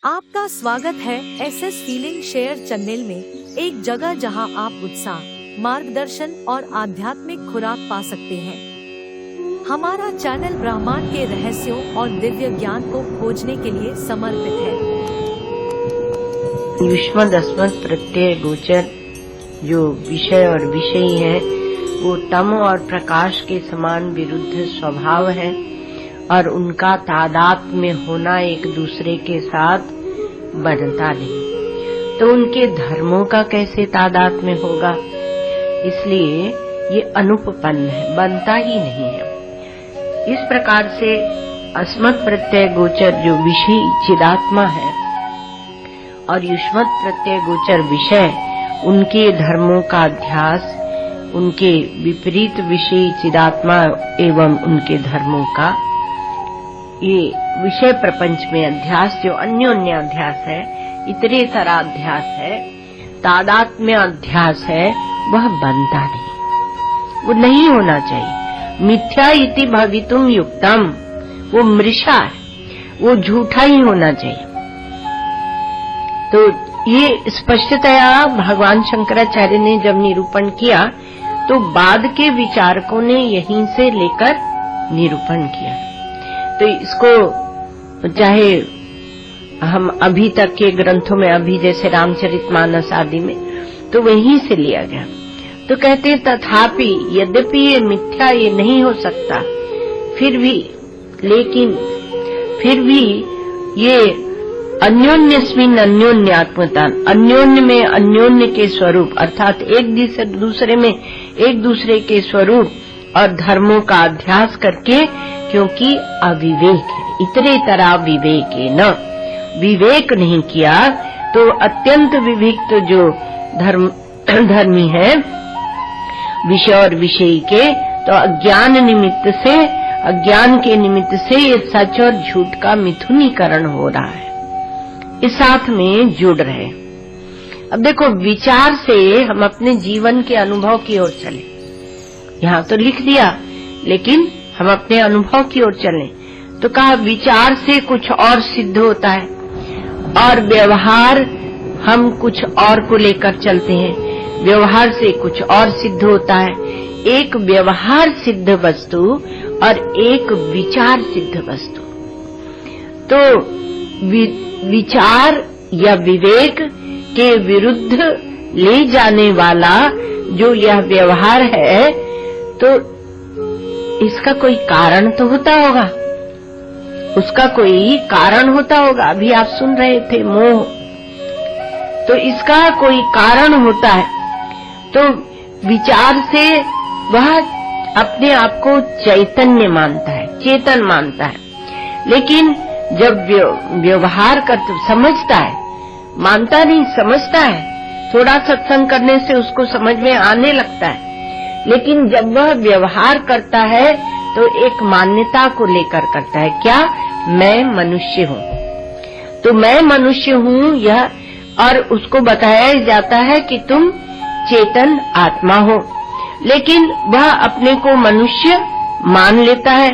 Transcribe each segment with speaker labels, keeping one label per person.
Speaker 1: आपका स्वागत है SS फीलिंग शेयर चैनल में, एक जगह जहां आप उत्साह, मार्गदर्शन और आध्यात्मिक खुराक पा सकते हैं। हमारा चैनल ब्रह्मांड के रहस्यों और दिव्य ज्ञान को खोजने के लिए समर्पित है।
Speaker 2: युष्मद् अस्मद् प्रत्यय गोचर जो विषय और विषयी है वो तम और प्रकाश के समान विरुद्ध स्वभाव है और उनका तादात्म्य में होना एक दूसरे के साथ बनता नहीं, तो उनके धर्मों का कैसे तादात्म्य में होगा। इसलिए ये अनुपपन्न है, बनता ही नहीं है। इस प्रकार से अस्मत् प्रत्यय गोचर जो विषय चिदात्मा है और युष्मद् प्रत्यय गोचर विषय उनके धर्मों का अध्यास, उनके विपरीत विषय चिदात्मा एवं उनके धर्मों का ये विषय प्रपंच में अध्यास जो अन्योन्य अध्यास है, इतरेतर अध्यास है, तादात्म्य अध्यास है, वह बनता नहीं, वो नहीं होना चाहिए। मिथ्या इति भवितुम युक्तम, वो मृषा है, वो झूठा ही होना चाहिए। तो ये स्पष्टतया भगवान शंकराचार्य ने जब निरूपण किया तो बाद के विचारकों ने यहीं से लेकर निरूपण किया। तो इसको चाहे हम अभी तक के ग्रंथों में, अभी जैसे रामचरितमानस आदि में, तो वहीं से लिया गया। तो कहते हैं तथापि यद्यपि ये मिथ्या, ये नहीं हो सकता, फिर भी, लेकिन फिर भी ये अन्योन्यस्मिन् अन्योन्यात्मता, अन्योन्य में अन्योन्य के स्वरूप अर्थात एक दूसरे में एक दूसरे के स्वरूप और धर्मों का अध्यास करके, क्योंकि अविवेक है, इतरेतरा विवेक है न, विवेक नहीं किया तो अत्यंत विविक्त जो धर्मी है विषय और विषयी के, तो अज्ञान निमित्त से, अज्ञान के निमित्त से ये सच और झूठ का मिथुनीकरण हो रहा है, इस साथ में जुड़ रहे। अब देखो, विचार से हम अपने जीवन के अनुभव की ओर चले, यहाँ तो लिख दिया, लेकिन हम अपने अनुभव की ओर चलें तो कहा विचार से कुछ और सिद्ध होता है और व्यवहार हम कुछ और को लेकर चलते हैं, व्यवहार से कुछ और सिद्ध होता है। एक व्यवहार सिद्ध वस्तु और एक विचार सिद्ध वस्तु। तो विचार या विवेक के विरुद्ध ले जाने वाला जो यह व्यवहार है, तो इसका कोई कारण तो होता होगा, उसका कोई कारण होता होगा। अभी आप सुन रहे थे मोह, तो इसका कोई कारण होता है। तो विचार से वह अपने आप को चैतन्य मानता है, चेतन मानता है, लेकिन जब व्यवहार कर समझता है, मानता नहीं, समझता है, थोड़ा सत्संग करने से उसको समझ में आने लगता है, लेकिन जब वह व्यवहार करता है तो एक मान्यता को लेकर करता है, क्या, मैं मनुष्य हूँ, तो मैं मनुष्य हूँ यह, और उसको बताया जाता है कि तुम चेतन आत्मा हो, लेकिन वह अपने को मनुष्य मान लेता है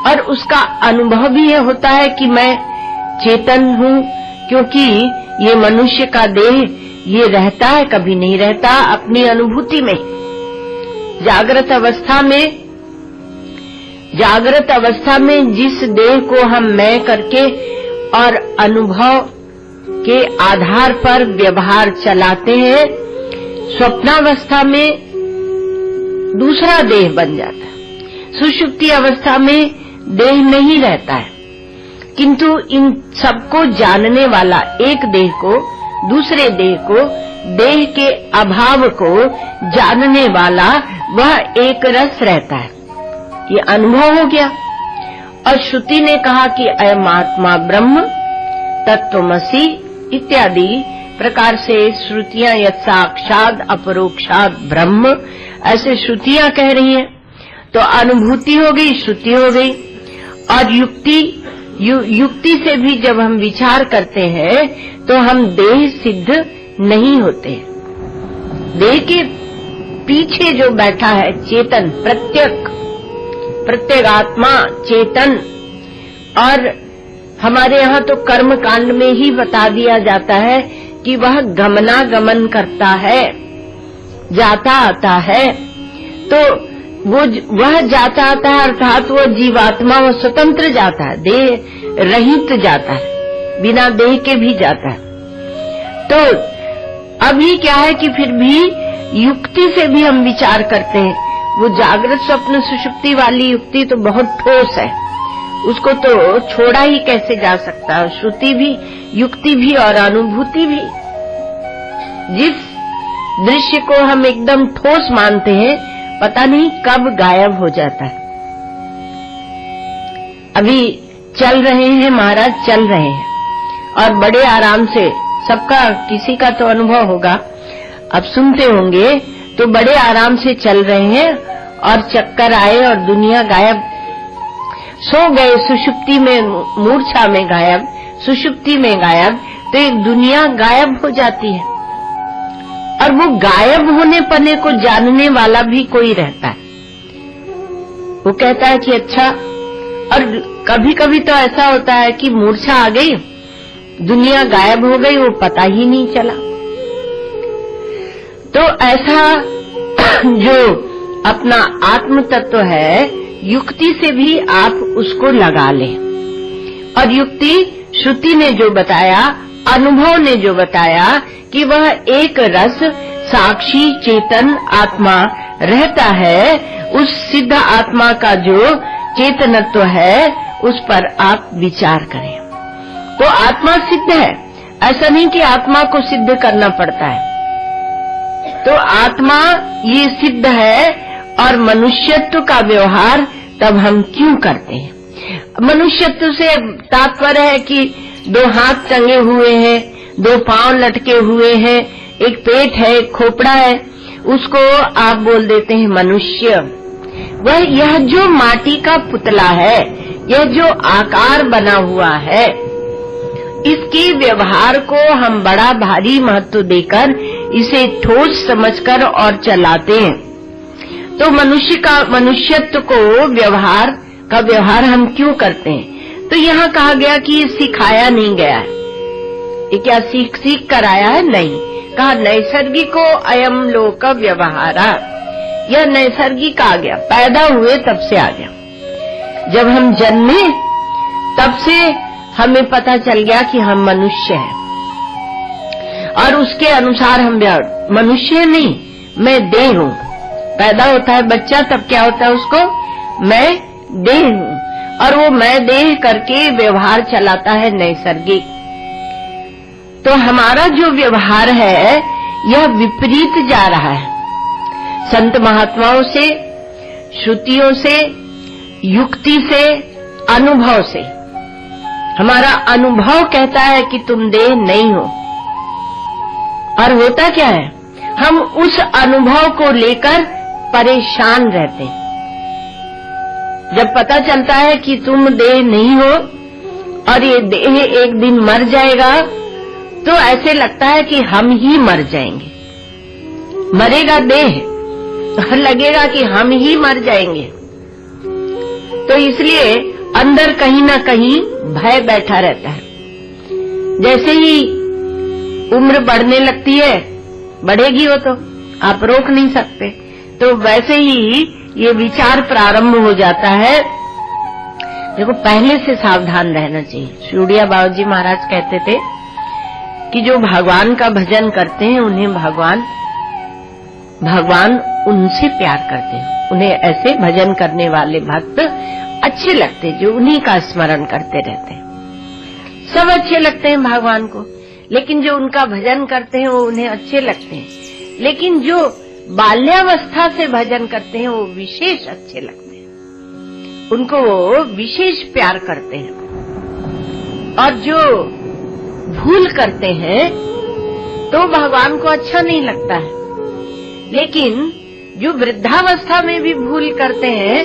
Speaker 2: और उसका अनुभव भी यह होता है कि मैं चेतन हूँ, क्योंकि ये मनुष्य का देह ये रहता है, कभी नहीं रहता अपनी अनुभूति में। जागृत अवस्था में जिस देह को हम मैं करके और अनुभव के आधार पर व्यवहार चलाते हैं, स्वप्नावस्था में दूसरा देह बन जाता है, सुषुप्ति अवस्था में देह नहीं रहता है, किंतु इन सबको जानने वाला एक देह को, दूसरे देह को, देह के अभाव को जानने वाला वह एक रस रहता है, ये अनुभव हो गया। और श्रुति ने कहा कि अयम आत्मा ब्रह्म तत्त्वमसि इत्यादि प्रकार से श्रुतियां यत् साक्षात् अपरोक्षात् ब्रह्म, ऐसे श्रुतियां कह रही हैं। तो अनुभूति हो गई, श्रुति हो गई। और युक्ति से भी जब हम विचार करते हैं तो हम देह सिद्ध नहीं होते। देह के पीछे जो बैठा है चेतन, प्रत्येक आत्मा चेतन, और हमारे यहाँ तो कर्म कांड में ही बता दिया जाता है कि वह गमनागमन करता है, जाता आता है। तो वह जाता आता है अर्थात वो जीवात्मा वो स्वतंत्र जाता है, देह रहित जाता है, बिना देह के भी जाता है। तो अभी क्या है कि फिर भी युक्ति से भी हम विचार करते हैं। वो जागृत स्वप्न सुषुप्ति वाली युक्ति तो बहुत ठोस है, उसको तो छोड़ा ही कैसे जा सकता है। श्रुति भी, युक्ति भी और अनुभूति भी। जिस दृश्य को हम एकदम ठोस मानते हैं, पता नहीं कब गायब हो जाता है। अभी चल रहे हैं महाराज, चल रहे हैं और बड़े आराम से, सबका किसी का तो अनुभव होगा, अब सुनते होंगे, तो बड़े आराम से चल रहे हैं और चक्कर आए और दुनिया गायब, सो गए सुषुप्ति में, मूर्छा में गायब, सुषुप्ति में गायब, तो एक दुनिया गायब हो जाती है। और वो गायब होने पने को जानने वाला भी कोई रहता है। वो कहता है कि अच्छा, और कभी कभी तो ऐसा होता है कि मूर्छा आ गई, दुनिया गायब हो गई, वो पता ही नहीं चला। तो ऐसा जो अपना आत्म तत्व है, युक्ति से भी आप उसको लगा लें। और युक्ति, श्रुति ने जो बताया, अनुभव ने जो बताया कि वह एक रस साक्षी चेतन आत्मा रहता है, उस सिद्ध आत्मा का जो चेतनत्व है, उस पर आप विचार करें। तो आत्मा सिद्ध है, ऐसा नहीं कि आत्मा को सिद्ध करना पड़ता है। तो आत्मा ये सिद्ध है, और मनुष्यत्व का व्यवहार तब हम क्यों करते हैं? मनुष्यत्व से तात्पर्य है कि 2 हाथ टंगे हुए हैं, 2 पांव लटके हुए हैं, एक पेट है, एक खोपड़ा है, उसको आप बोल देते हैं मनुष्य। वह यह जो माटी का पुतला है, यह जो आकार बना हुआ है, इसके व्यवहार को हम बड़ा भारी महत्व देकर इसे ठोस समझकर और चलाते हैं। तो मनुष्यत्व को व्यवहार हम क्यों करते हैं? तो यहाँ कहा गया कि ये सिखाया नहीं गया है, ये क्या सीख कर आया है? नहीं, कहा नैसर्गिको अयम लोक व्यवहारा, यह नैसर्गिक आ गया, पैदा हुए तब से आ गया। जब हम जन्मे तब से हमें पता चल गया कि हम मनुष्य हैं, और उसके अनुसार हम मनुष्य नहीं, मैं देह हूँ। पैदा होता है बच्चा, तब क्या होता है उसको? मैं देह हूँ, और वो मैं देह करके व्यवहार चलाता है नैसर्गिक। तो हमारा जो व्यवहार है यह विपरीत जा रहा है। संत महात्माओं से, श्रुतियों से, युक्ति से, अनुभव से। हमारा अनुभव कहता है कि तुम देह नहीं हो, और होता क्या है, हम उस अनुभव को लेकर परेशान रहते हैं। जब पता चलता है कि तुम देह नहीं हो और ये देह एक दिन मर जाएगा, तो ऐसे लगता है कि हम ही मर जाएंगे। मरेगा देह और लगेगा कि हम ही मर जाएंगे। तो इसलिए अंदर कहीं ना कहीं भय बैठा रहता है। जैसे ही उम्र बढ़ने लगती है, बढ़ेगी वो तो आप रोक नहीं सकते, तो वैसे ही ये विचार प्रारंभ हो जाता है। देखो, पहले से सावधान रहना चाहिए। चूड़िया बाबू जी महाराज कहते थे कि जो भगवान का भजन करते हैं, उन्हें भगवान उनसे प्यार करते हैं। उन्हें ऐसे भजन करने वाले भक्त अच्छे लगते हैं, जो उन्हीं का स्मरण करते रहते हैं। सब अच्छे लगते हैं भगवान को, लेकिन जो उनका भजन करते हैं वो उन्हें अच्छे लगते हैं। लेकिन जो बाल्यावस्था से भजन करते हैं वो विशेष अच्छे लगते हैं, उनको वो विशेष प्यार करते हैं। और जो भूल करते हैं तो भगवान को अच्छा नहीं लगता है। लेकिन जो वृद्धावस्था में भी भूल करते हैं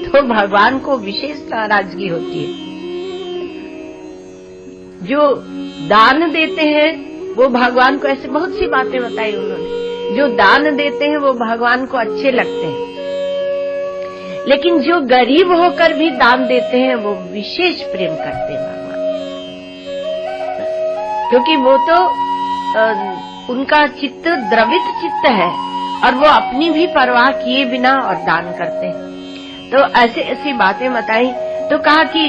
Speaker 2: तो भगवान को विशेष नाराजगी होती है। जो दान देते हैं वो भगवान को, ऐसे बहुत सी बातें बताई उन्होंने, जो दान देते हैं वो भगवान को अच्छे लगते हैं। लेकिन जो गरीब होकर भी दान देते हैं वो विशेष प्रेम करते हैं भगवान। क्योंकि वो तो उनका चित्त द्रवित चित्त है और वो अपनी भी परवाह किए बिना और दान करते हैं। तो ऐसे ऐसी बातें बताई। तो कहा कि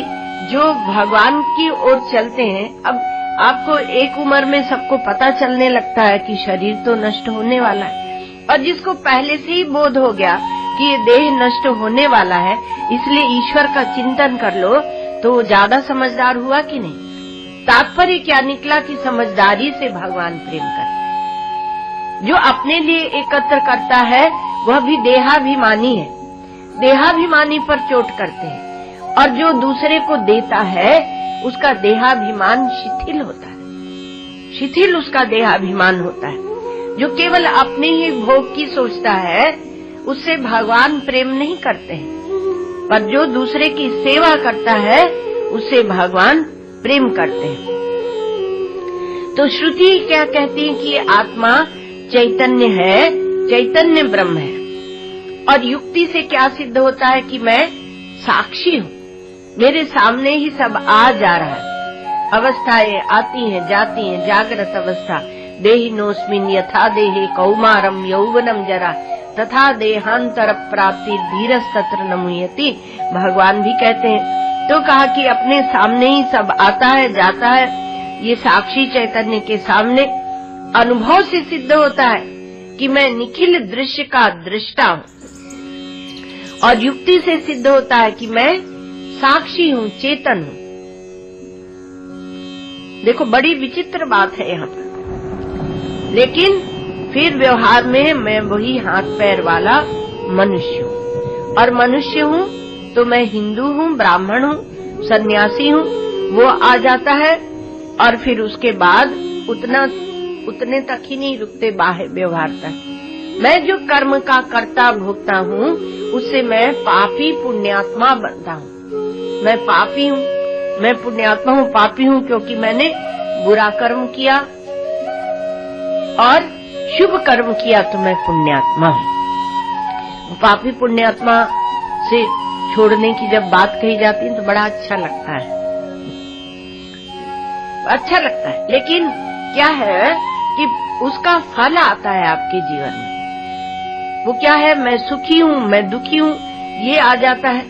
Speaker 2: जो भगवान की ओर चलते हैं, अब आपको एक उम्र में सबको पता चलने लगता है कि शरीर तो नष्ट होने वाला है, और जिसको पहले से ही बोध हो गया कि ये देह नष्ट होने वाला है, इसलिए ईश्वर का चिंतन कर लो, तो वो ज्यादा समझदार हुआ कि नहीं। तात्पर्य क्या निकला कि समझदारी से भगवान प्रेम करते हैं। जो अपने लिए एकत्र करता है वह भी देहाभिमानी है, देहाभिमानी पर चोट करते हैं, और जो दूसरे को देता है उसका देहाभिमान शिथिल होता है, शिथिल उसका देहाभिमान होता है। जो केवल अपने ही भोग की सोचता है उससे भगवान प्रेम नहीं करते हैं, पर जो दूसरे की सेवा करता है उससे भगवान प्रेम करते हैं। तो श्रुति क्या कहती है कि आत्मा चैतन्य है, चैतन्य ब्रह्म है, और युक्ति से क्या सिद्ध होता है कि मैं साक्षी हूँ, मेरे सामने ही सब आ जा रहा है, अवस्थाएं आती हैं जाती हैं, जागृत अवस्था देहिनोस्मिन् यथा देहे कौमारम यौवनम जरा तथा देहांतर प्राप्ति धीरस्तत्र न मुह्यति, भगवान भी कहते हैं। तो कहा कि अपने सामने ही सब आता है जाता है, ये साक्षी चैतन्य के सामने अनुभव से सिद्ध होता है कि मैं निखिल दृश्य का दृष्टा हूँ, और युक्ति से सिद्ध होता है कि मैं साक्षी हूँ, चेतन हूँ। देखो बड़ी विचित्र बात है यहाँ पर, लेकिन फिर व्यवहार में मैं वही हाथ पैर वाला मनुष्य हूँ, और मनुष्य हूँ तो मैं हिंदू हूँ, ब्राह्मण हूँ, सन्यासी हूँ, वो आ जाता है, और फिर उसके बाद उतने तक ही नहीं रुकते बाहर व्यवहार तक। मैं जो कर्म का कर्ता भोगता हूँ उससे मैं पापी पुण्यात्मा बनता हूँ। मैं पापी हूँ, मैं पुण्यात्मा हूँ, पापी हूँ, क्योंकि मैंने बुरा कर्म किया और शुभ कर्म किया तो मैं पुण्यात्मा हूँ। पापी पुण्यात्मा से छोड़ने की जब बात कही जाती है तो बड़ा अच्छा लगता है, अच्छा लगता है, लेकिन क्या है कि उसका फल आता है आपके जीवन में। वो क्या है, मैं सुखी हूँ, मैं दुखी हूँ, ये आ जाता है।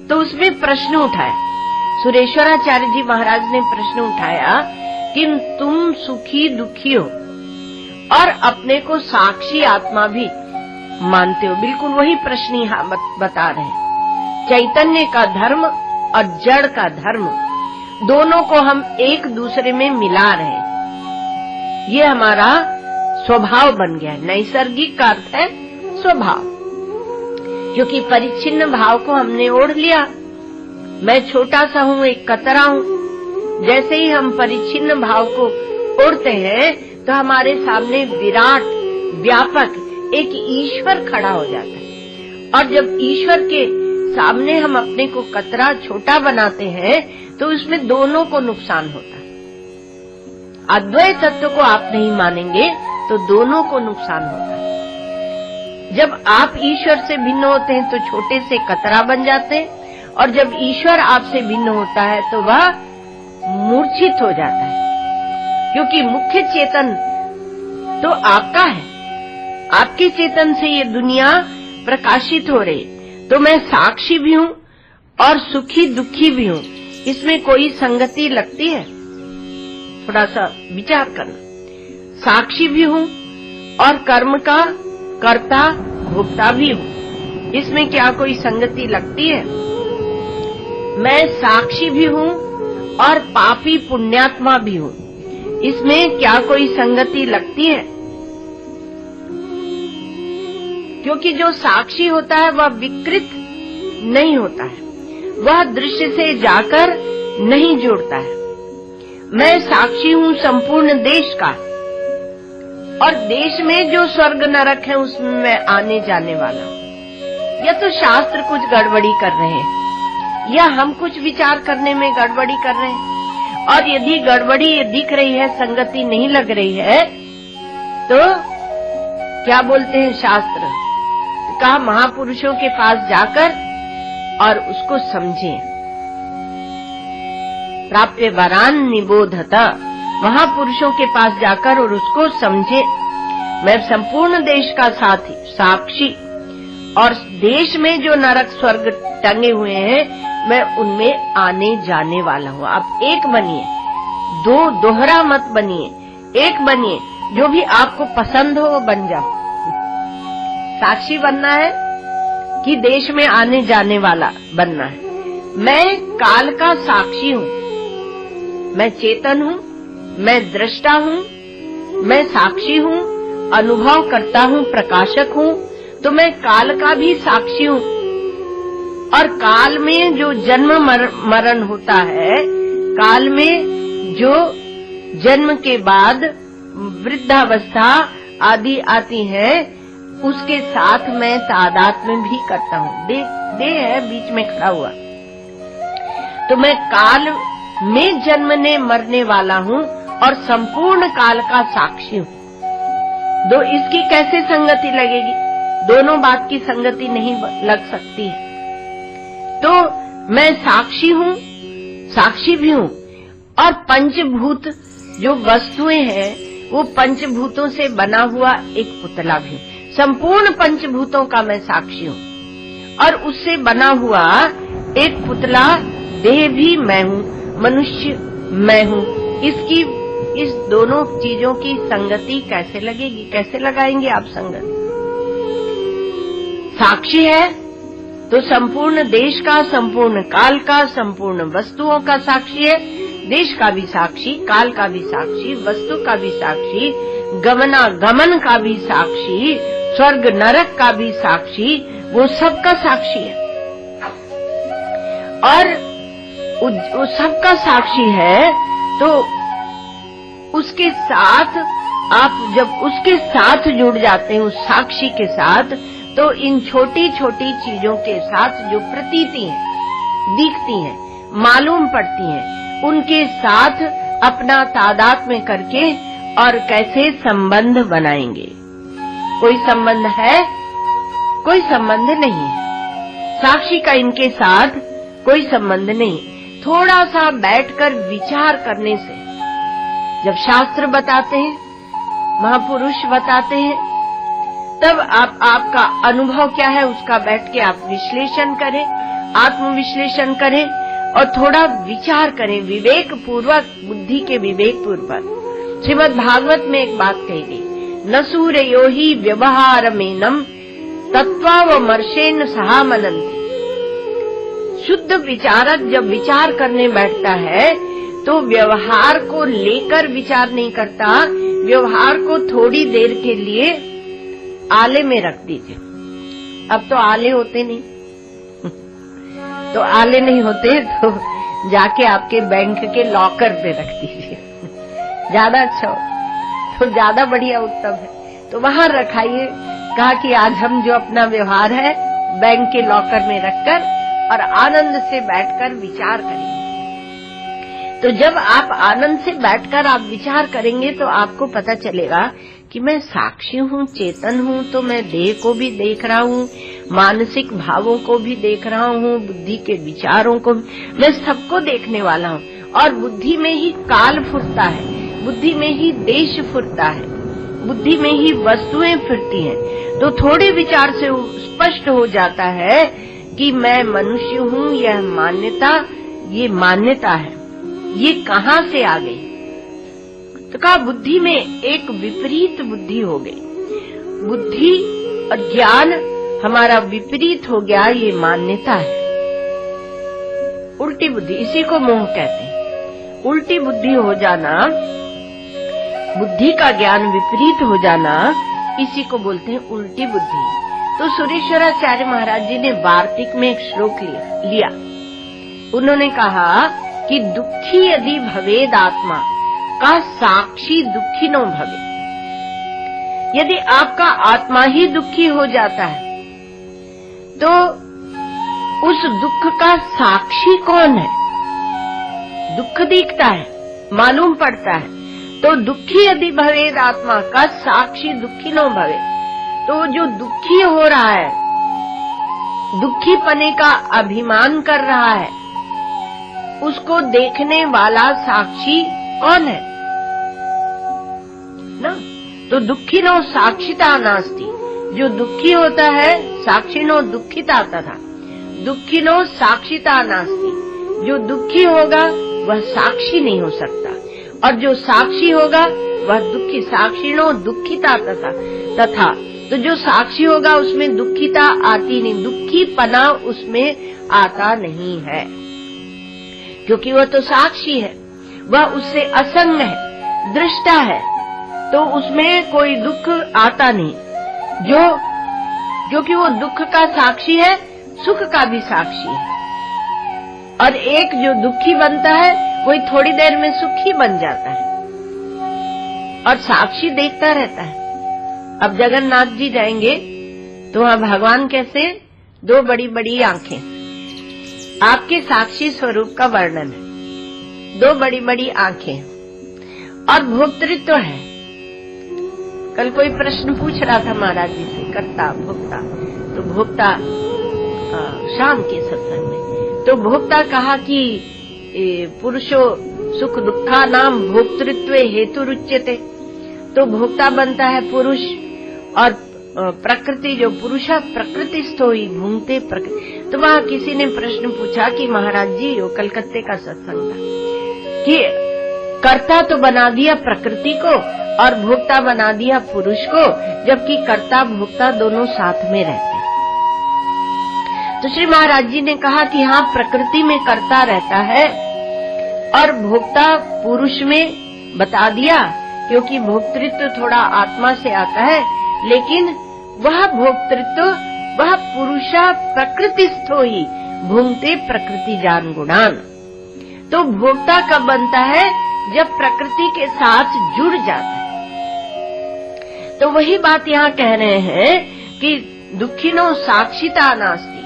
Speaker 2: तो उसमें प्रश्न उठाया, सुरेश्वराचार्य जी महाराज ने प्रश्न उठाया कि तुम सुखी दुखी हो और अपने को साक्षी आत्मा भी मानते हो। बिल्कुल वही प्रश्न यहाँ बता रहे हैं। चैतन्य का धर्म और जड़ का धर्म दोनों को हम एक दूसरे में मिला रहे हैं, ये हमारा स्वभाव बन गया है। नैसर्गिक का अर्थ है स्वभाव, क्योंकि परिच्छिन्न भाव को हमने ओढ़ लिया। मैं छोटा सा हूँ, एक कतरा हूँ। जैसे ही हम परिच्छिन्न भाव को ओढ़ते हैं तो हमारे सामने विराट व्यापक एक ईश्वर खड़ा हो जाता है, और जब ईश्वर के सामने हम अपने को कतरा छोटा बनाते हैं तो उसमें दोनों को नुकसान होता है। अद्वैत तत्व को आप नहीं मानेंगे तो दोनों को नुकसान होता है। जब आप ईश्वर से भिन्न होते हैं तो छोटे से कतरा बन जाते हैं, और जब ईश्वर आपसे भिन्न होता है तो वह मूर्छित हो जाता है, क्योंकि मुख्य चेतन तो आपका है। आपके चेतन से ये दुनिया प्रकाशित हो रही, तो मैं साक्षी भी हूँ और सुखी दुखी भी हूँ। इसमें कोई संगति लगती है? थोड़ा सा विचार करना। साक्षी भी हूँ और कर्म का कर्ता भोक्ता भी हूँ, इसमें क्या कोई संगति लगती है? मैं साक्षी भी हूँ और पापी पुण्यात्मा भी हूँ, इसमें क्या कोई संगति लगती है? क्योंकि जो साक्षी होता है वह विकृत नहीं होता है, वह दृश्य से जाकर नहीं जुड़ता है। मैं साक्षी हूँ संपूर्ण देश का, और देश में जो स्वर्ग नरक है उसमें मैं आने जाने वाला हूँ। या तो शास्त्र कुछ गड़बड़ी कर रहे हैं, या हम कुछ विचार करने में गड़बड़ी कर रहे हैं, और यदि गड़बड़ी ये दिख रही है, संगति नहीं लग रही है, तो क्या बोलते हैं शास्त्र? कहा महापुरुषों के पास जाकर और उसको समझें। प्राप्य वरान निबोधता, महापुरुषों के पास जाकर और उसको समझे। मैं संपूर्ण देश का साक्षी और देश में जो नरक स्वर्ग टंगे हुए हैं मैं उनमें आने जाने वाला हूँ। आप एक बनिए, दोहरा मत बनिए, एक बनिए। जो भी आपको पसंद हो वो बन जाओ। साक्षी बनना है कि देश में आने जाने वाला बनना है। मैं काल का साक्षी हूँ, मैं चेतन हूँ, मैं दृष्टा हूँ, मैं साक्षी हूँ, अनुभव करता हूँ, प्रकाशक हूँ। तो मैं काल का भी साक्षी हूँ। और काल में जो जन्म मरण होता है, काल में जो जन्म के बाद वृद्धावस्था आदि आती है, उसके साथ मैं तादात्म्य भी करता हूँ। देह है बीच में खड़ा हुआ, तो मैं काल में जन्मने मरने वाला हूँ और संपूर्ण काल का साक्षी हूँ। दो इसकी कैसे संगति लगेगी? दोनों बात की संगति नहीं लग सकती है। तो मैं साक्षी हूँ, साक्षी भी हूँ, और पंचभूत जो वस्तुएं हैं वो पंचभूतों से बना हुआ एक पुतला भी हूँ। संपूर्ण पंचभूतों का मैं साक्षी हूँ और उससे बना हुआ एक पुतला देह भी मैं हूँ, मनुष्य मैं हूँ। इस दोनों चीजों की संगति कैसे लगेगी? कैसे लगाएंगे आप संगति? साक्षी है तो संपूर्ण देश का, संपूर्ण काल का, संपूर्ण वस्तुओं का साक्षी है। देश का भी साक्षी, काल का भी साक्षी, वस्तु का भी साक्षी, गमन का भी साक्षी, स्वर्ग नरक का भी साक्षी, वो सबका साक्षी है। और वो सबका साक्षी है तो उसके साथ आप जब उसके साथ जुड़ जाते हैं, उस साक्षी के साथ, तो इन छोटी छोटी चीजों के साथ जो प्रतीति हैं, दिखती हैं, मालूम पड़ती हैं, उनके साथ अपना तादात्म्य करके और कैसे संबंध बनाएंगे। कोई संबंध है? कोई संबंध नहीं है। साक्षी का इनके साथ कोई संबंध नहीं। थोड़ा सा बैठकर विचार करने से, जब शास्त्र बताते हैं, महापुरुष बताते हैं, तब आपका अनुभव क्या है उसका बैठ के आप विश्लेषण करें, आत्मविश्लेषण करें और थोड़ा विचार करें विवेक पूर्वक, बुद्धि के विवेक पूर्वक। श्रीमद् भागवत में एक बात कही गई, न सूर्यो ही व्यवहारमेनम तत्त्वावमर्शेन सहामनन्ति। शुद्ध विचारक जब विचार करने बैठता है तो व्यवहार को लेकर विचार नहीं करता, व्यवहार को थोड़ी देर के लिए आले में रख दीजिए। अब तो आले होते नहीं तो आले नहीं होते तो जाके आपके बैंक के लॉकर पे रख दीजिए, ज्यादा अच्छा हो, तो ज्यादा बढ़िया उत्तम है। तो वहां रखाइए। कहा कि आज हम जो अपना व्यवहार है बैंक के लॉकर में रखकर और आनंद से बैठकर विचार करेंगे। तो जब आप आनंद से बैठकर आप विचार करेंगे तो आपको पता चलेगा कि मैं साक्षी हूँ, चेतन हूँ, तो मैं देह को भी देख रहा हूँ, मानसिक भावों को भी देख रहा हूँ, बुद्धि के विचारों को, मैं सबको देखने वाला हूँ। और बुद्धि में ही काल फुरता है, बुद्धि में ही देश फुरता है, बुद्धि में ही वस्तुएं फिरती हैं। तो थोड़े विचार से स्पष्ट हो जाता है कि मैं मनुष्य हूँ, यह मान्यता, ये मान्यता है, ये कहाँ से आ गई? तो कहा बुद्धि में एक विपरीत बुद्धि हो गई, बुद्धि और ज्ञान हमारा विपरीत हो गया, ये मान्यता है। उल्टी बुद्धि, इसी को मोह कहते हैं। उल्टी बुद्धि हो जाना, बुद्धि का ज्ञान विपरीत हो जाना, इसी को बोलते हैं उल्टी बुद्धि। तो सुरेश्वराचार्य महाराज जी ने वार्तिक में एक श्लोक लिया। उन्होंने कहा कि दुखी यदि भवेद आत्मा का साक्षी दुखी नो भवे। यदि आपका आत्मा ही दुखी हो जाता है तो उस दुख का साक्षी कौन है? दुख दिखता है, मालूम पड़ता है, तो दुखी यदि भवेद आत्मा का साक्षी दुखी नो भवे। तो जो दुखी हो रहा है, दुखी पने का अभिमान कर रहा है, उसको देखने वाला साक्षी कौन है? तो दुखिनो साक्षिता नास्ति, जो दुखी होता है साक्षिनो दुखिता तथा दुखिनो साक्षिता नास्ति, जो दुखी होगा वह साक्षी नहीं हो सकता, और जो साक्षी होगा वह दुखी, साक्षिनो दुखिता तथा तो जो साक्षी होगा उसमें दुखिता आती नहीं, दुखी पना उसमें आता नहीं है, क्योंकि वह तो साक्षी है, वह उससे असंग है, दृष्टा है, तो उसमें कोई दुख आता नहीं। क्योंकि वो दुख का साक्षी है, सुख का भी साक्षी है, और एक जो दुखी बनता है वही थोड़ी देर में सुखी बन जाता है, और साक्षी देखता रहता है। अब जगन्नाथ जी जाएंगे तो वहां भगवान कैसे, दो बड़ी बड़ी आंखें, आपके साक्षी स्वरूप का वर्णन है, दो बड़ी बड़ी आंखें, और भोक्तृत्व है। कल कोई प्रश्न पूछ रहा था महाराज जी से, कर्ता भोक्ता, तो भोक्ता शाम के सत्संग में, तो भोक्ता कहा कि पुरुषो सुख दुखा नाम भोक्तृत्व हेतु रुच्यते, तो भोक्ता बनता है पुरुष, और प्रकृति जो पुरुष प्रकृतिस्थो ही भूंगते प्रकृति। तो वहां किसी ने प्रश्न पूछा कि महाराज जी, वो कलकत्ते का सत्संग था, कि कर्ता तो बना दिया प्रकृति को और भोक्ता बना दिया पुरुष को, जबकि कर्ता भोक्ता दोनों साथ में रहते हैं। तो श्री महाराज जी ने कहा कि हाँ, प्रकृति में कर्ता रहता है और भोक्ता पुरुष में बता दिया, क्योंकि भोक्तृत्व थोड़ा आत्मा से आता है, लेकिन वह भोक्तृत्व वह पुरुषा प्रकृतिस्थो ही भूंगते प्रकृति जान गुणान। तो भोक्ता कब बनता है, जब प्रकृति के साथ जुड़ जाता है। तो वही बात यहाँ कह रहे हैं कि दुखिनो साक्षिता नास्ति,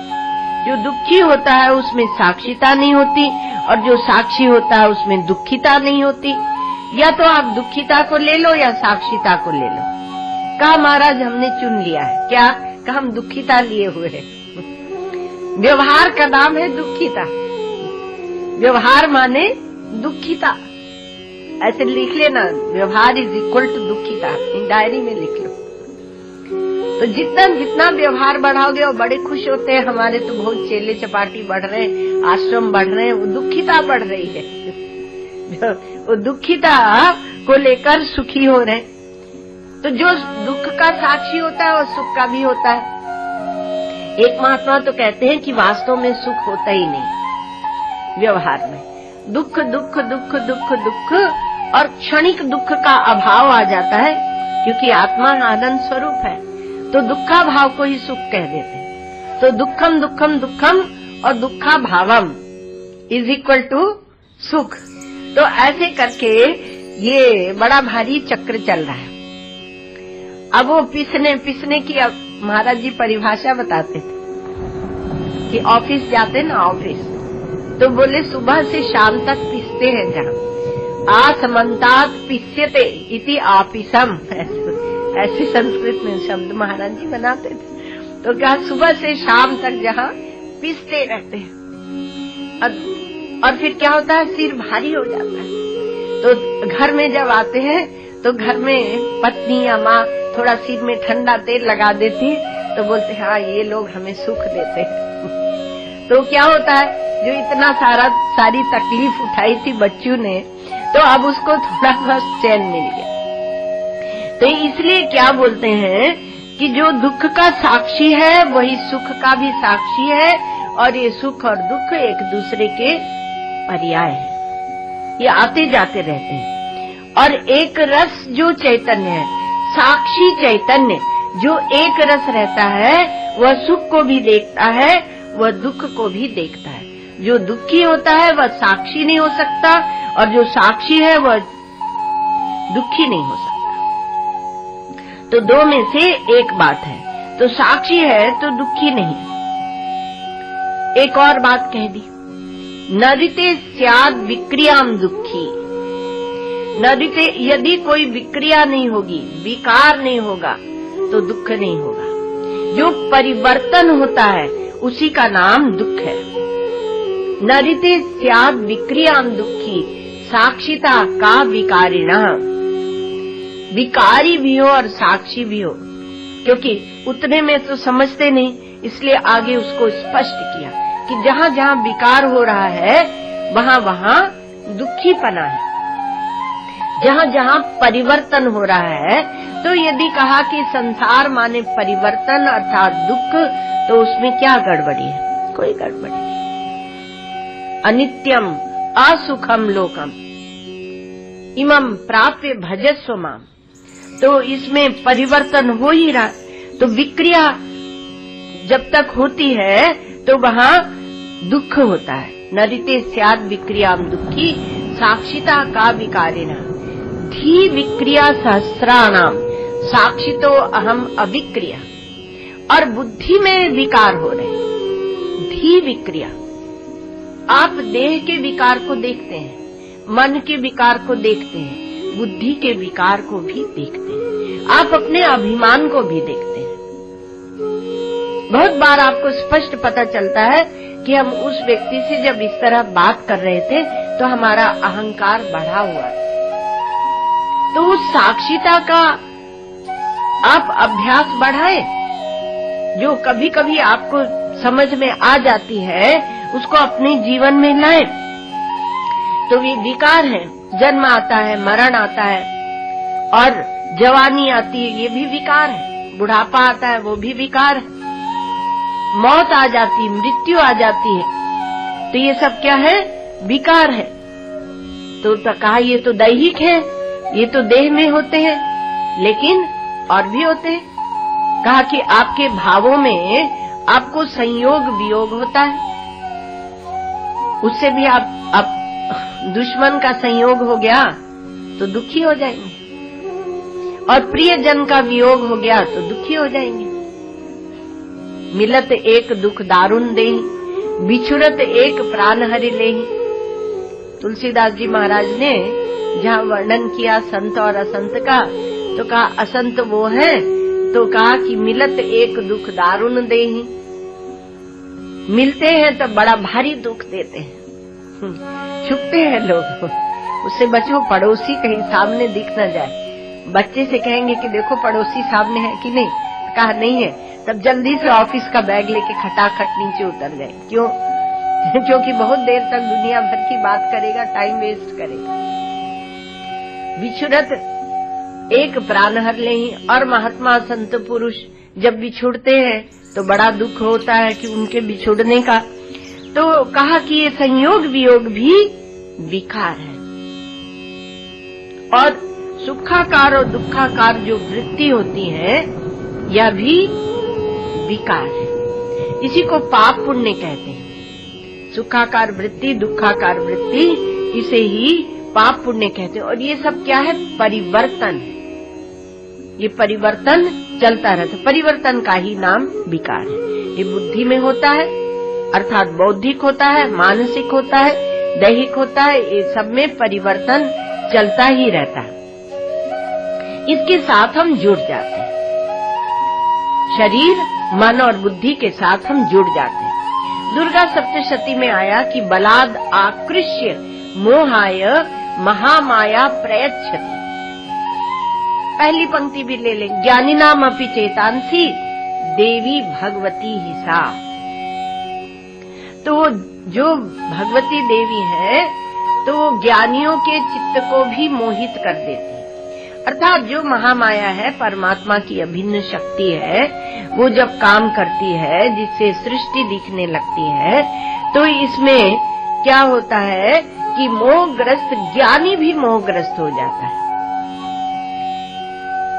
Speaker 2: जो दुखी होता है उसमें साक्षिता नहीं होती, और जो साक्षी होता है उसमें दुखिता नहीं होती। या तो आप दुखिता को ले लो या साक्षिता को ले लो। कहा महाराज हमने चुन लिया है, क्या? कहा हम दुखिता लिए हुए हैं। व्यवहार का नाम है दुखिता, व्यवहार माने दुखिता, ऐसे लिख लेना, व्यवहार इज इक्वल टू दुखिता, इन डायरी में लिख लो। तो जितना जितना व्यवहार बढ़ाओगे वो बड़े खुश होते हैं, हमारे तो बहुत चेले चपाटी बढ़ रहे हैं, आश्रम बढ़ रहे हैं, वो दुखिता बढ़ रही है। वो दुखिता को लेकर सुखी हो रहे। तो जो दुख का साक्षी होता है वो सुख का भी होता है। एक महात्मा तो कहते हैं कि वास्तव में सुख होता ही नहीं, व्यवहार में दुख दुख दुख दुख दुख, और क्षणिक दुख का अभाव आ जाता है, क्योंकि आत्मा आनंद स्वरूप है, तो दुखा भाव को ही सुख कह देते हैं। तो दुखम दुखम दुखम और दुखा भावम इज इक्वल टू सुख। तो ऐसे करके ये बड़ा भारी चक्र चल रहा है। अब वो पिसने की अब महाराज जी परिभाषा बताते थे कि ऑफिस जाते ना, ऑफिस तो बोले सुबह से शाम तक पिसते हैं, जहाँ आसमंतात पिस्यते इति आपिसम, ऐसे संस्कृत में शब्द महाराज जी बनाते थे। तो क्या सुबह से शाम तक जहाँ पिसते रहते हैं, और फिर क्या होता है, सिर भारी हो जाता है। तो घर में जब आते हैं तो घर में पत्नी या माँ थोड़ा सिर में ठंडा तेल लगा देती है, तो बोलते हैं हाँ ये लोग हमें सुख देते हैं। तो क्या होता है, जो इतना सारी तकलीफ उठाई थी बच्चों ने, तो अब उसको थोड़ा बहुत चैन मिल गया। तो इसलिए क्या बोलते हैं कि जो दुख का साक्षी है वही सुख का भी साक्षी है, और ये सुख और दुख एक दूसरे के पर्याय है, ये आते जाते रहते हैं। और एक रस जो चैतन्य है, साक्षी चैतन्य जो एक रस रहता है, वह सुख को भी देखता है, वह दुख को भी देखता है। जो दुखी होता है वह साक्षी नहीं हो सकता, और जो साक्षी है वह दुखी नहीं हो सकता। तो दो में से एक बात है, तो साक्षी है तो दुखी नहीं। एक और बात कह दी, नरिते स्याद विक्रियाम दुखी, नरिते यदि कोई विक्रिया नहीं होगी, विकार नहीं होगा, तो दुख नहीं होगा। जो परिवर्तन होता है उसी का नाम दुख है। नरिते स्याद विक्रियाम दुखी साक्षिता का विकारिणा, विकारी भी हो और साक्षी भी हो, क्योंकि उतने में तो समझते नहीं, इसलिए आगे उसको स्पष्ट किया कि जहाँ जहाँ विकार हो रहा है वहाँ वहाँ दुखीपना है। जहाँ जहाँ परिवर्तन हो रहा है, तो यदि कहा कि संसार माने परिवर्तन अर्थात दुख, तो उसमें क्या गड़बड़ी है? कोई गड़बड़ी नहीं। अनित्यम असुखम लोकम इमं प्राप्य भजस्व माम, तो इसमें परिवर्तन हो ही रहा। तो विक्रिया जब तक होती है तो वहाँ दुख होता है। नरिते स्याद विक्रियाम दुखी साक्षिता का विकारिणा धी विक्रिया सहस्राणाम साक्षितो अहम अविक्रिया। और बुद्धि में विकार हो रहे, धी विक्रिया। आप देह के विकार को देखते हैं, मन के विकार को देखते हैं, बुद्धि के विकार को भी देखते हैं, आप अपने अभिमान को भी देखते हैं। बहुत बार आपको स्पष्ट पता चलता है कि हम उस व्यक्ति से जब इस तरह बात कर रहे थे तो हमारा अहंकार बढ़ा हुआ है। तो उस साक्षिता का आप अभ्यास बढ़ाए, जो कभी कभी आपको समझ में आ जाती है उसको अपने जीवन में लाए। तो ये विकार है, जन्म आता है, मरण आता है, और जवानी आती है, ये भी विकार है, बुढ़ापा आता है, वो भी विकार है, मौत आ जाती है, मृत्यु आ जाती है, तो ये सब क्या है? विकार है। तो कहा ये तो दैहिक है, ये तो देह में होते हैं, लेकिन और भी होते हैं। कहा कि आपके भावों में आपको संयोग वियोग होता है, उससे भी आप दुश्मन का संयोग हो गया तो दुखी हो जाएंगे, और प्रियजन का वियोग हो गया तो दुखी हो जाएंगे। मिलत एक दुख दारुण देहि, बिछुड़त एक प्राण हरि लेहि। तुलसीदास जी महाराज ने जहाँ वर्णन किया संत और असंत का, तो कहा असंत वो है, तो कहा कि मिलत एक दुख दारुण देहि, मिलते हैं तो बड़ा भारी दुख देते हैं, छुपते हैं लोग, उससे बचो, पड़ोसी कहीं सामने दिख न जाए। बच्चे से कहेंगे कि देखो पड़ोसी सामने है कि नहीं, कहा नहीं है, तब जल्दी से ऑफिस का बैग लेके खटाखट नीचे उतर गए। क्यों? क्योंकि बहुत देर तक दुनिया भर की बात करेगा, टाइम वेस्ट करेगा। बिछुड़त एक प्राण हर लेहि, और महात्मा संत पुरुष जब बिछुड़ते हैं तो बड़ा दुख होता है कि उनके बिछुड़ने का। तो कहा कि ये संयोग वियोग भी विकार है, और सुखाकार और दुखाकार जो वृत्ति होती है यह भी विकार है। इसी को पाप पुण्य कहते हैं। सुखाकार वृत्ति, दुखाकार वृत्ति, इसे ही पाप पुण्य कहते हैं। और ये सब क्या है? परिवर्तन है। ये परिवर्तन चलता रहता है, परिवर्तन का ही नाम विकार है। ये बुद्धि में होता है, अर्थात बौद्धिक होता है, मानसिक होता है, दैहिक होता है, ये सब में परिवर्तन चलता ही रहता है। इसके साथ हम जुड़ जाते हैं, शरीर मन और बुद्धि के साथ हम जुड़ जाते हैं। दुर्गा सप्तशती में आया कि बलाद आकृष्य मोहाय महामाया प्रयच्छति। पहली पंक्ति भी ले लें, ज्ञानी नाम अपि चेतांसी देवी भगवती ही सा। तो जो भगवती देवी है तो वो ज्ञानियों के चित्त को भी मोहित कर देती है। अर्थात जो महामाया है, परमात्मा की अभिन्न शक्ति है, वो जब काम करती है, जिससे सृष्टि दिखने लगती है, तो इसमें क्या होता है कि मोहग्रस्त ज्ञानी भी मोहग्रस्त हो जाता है।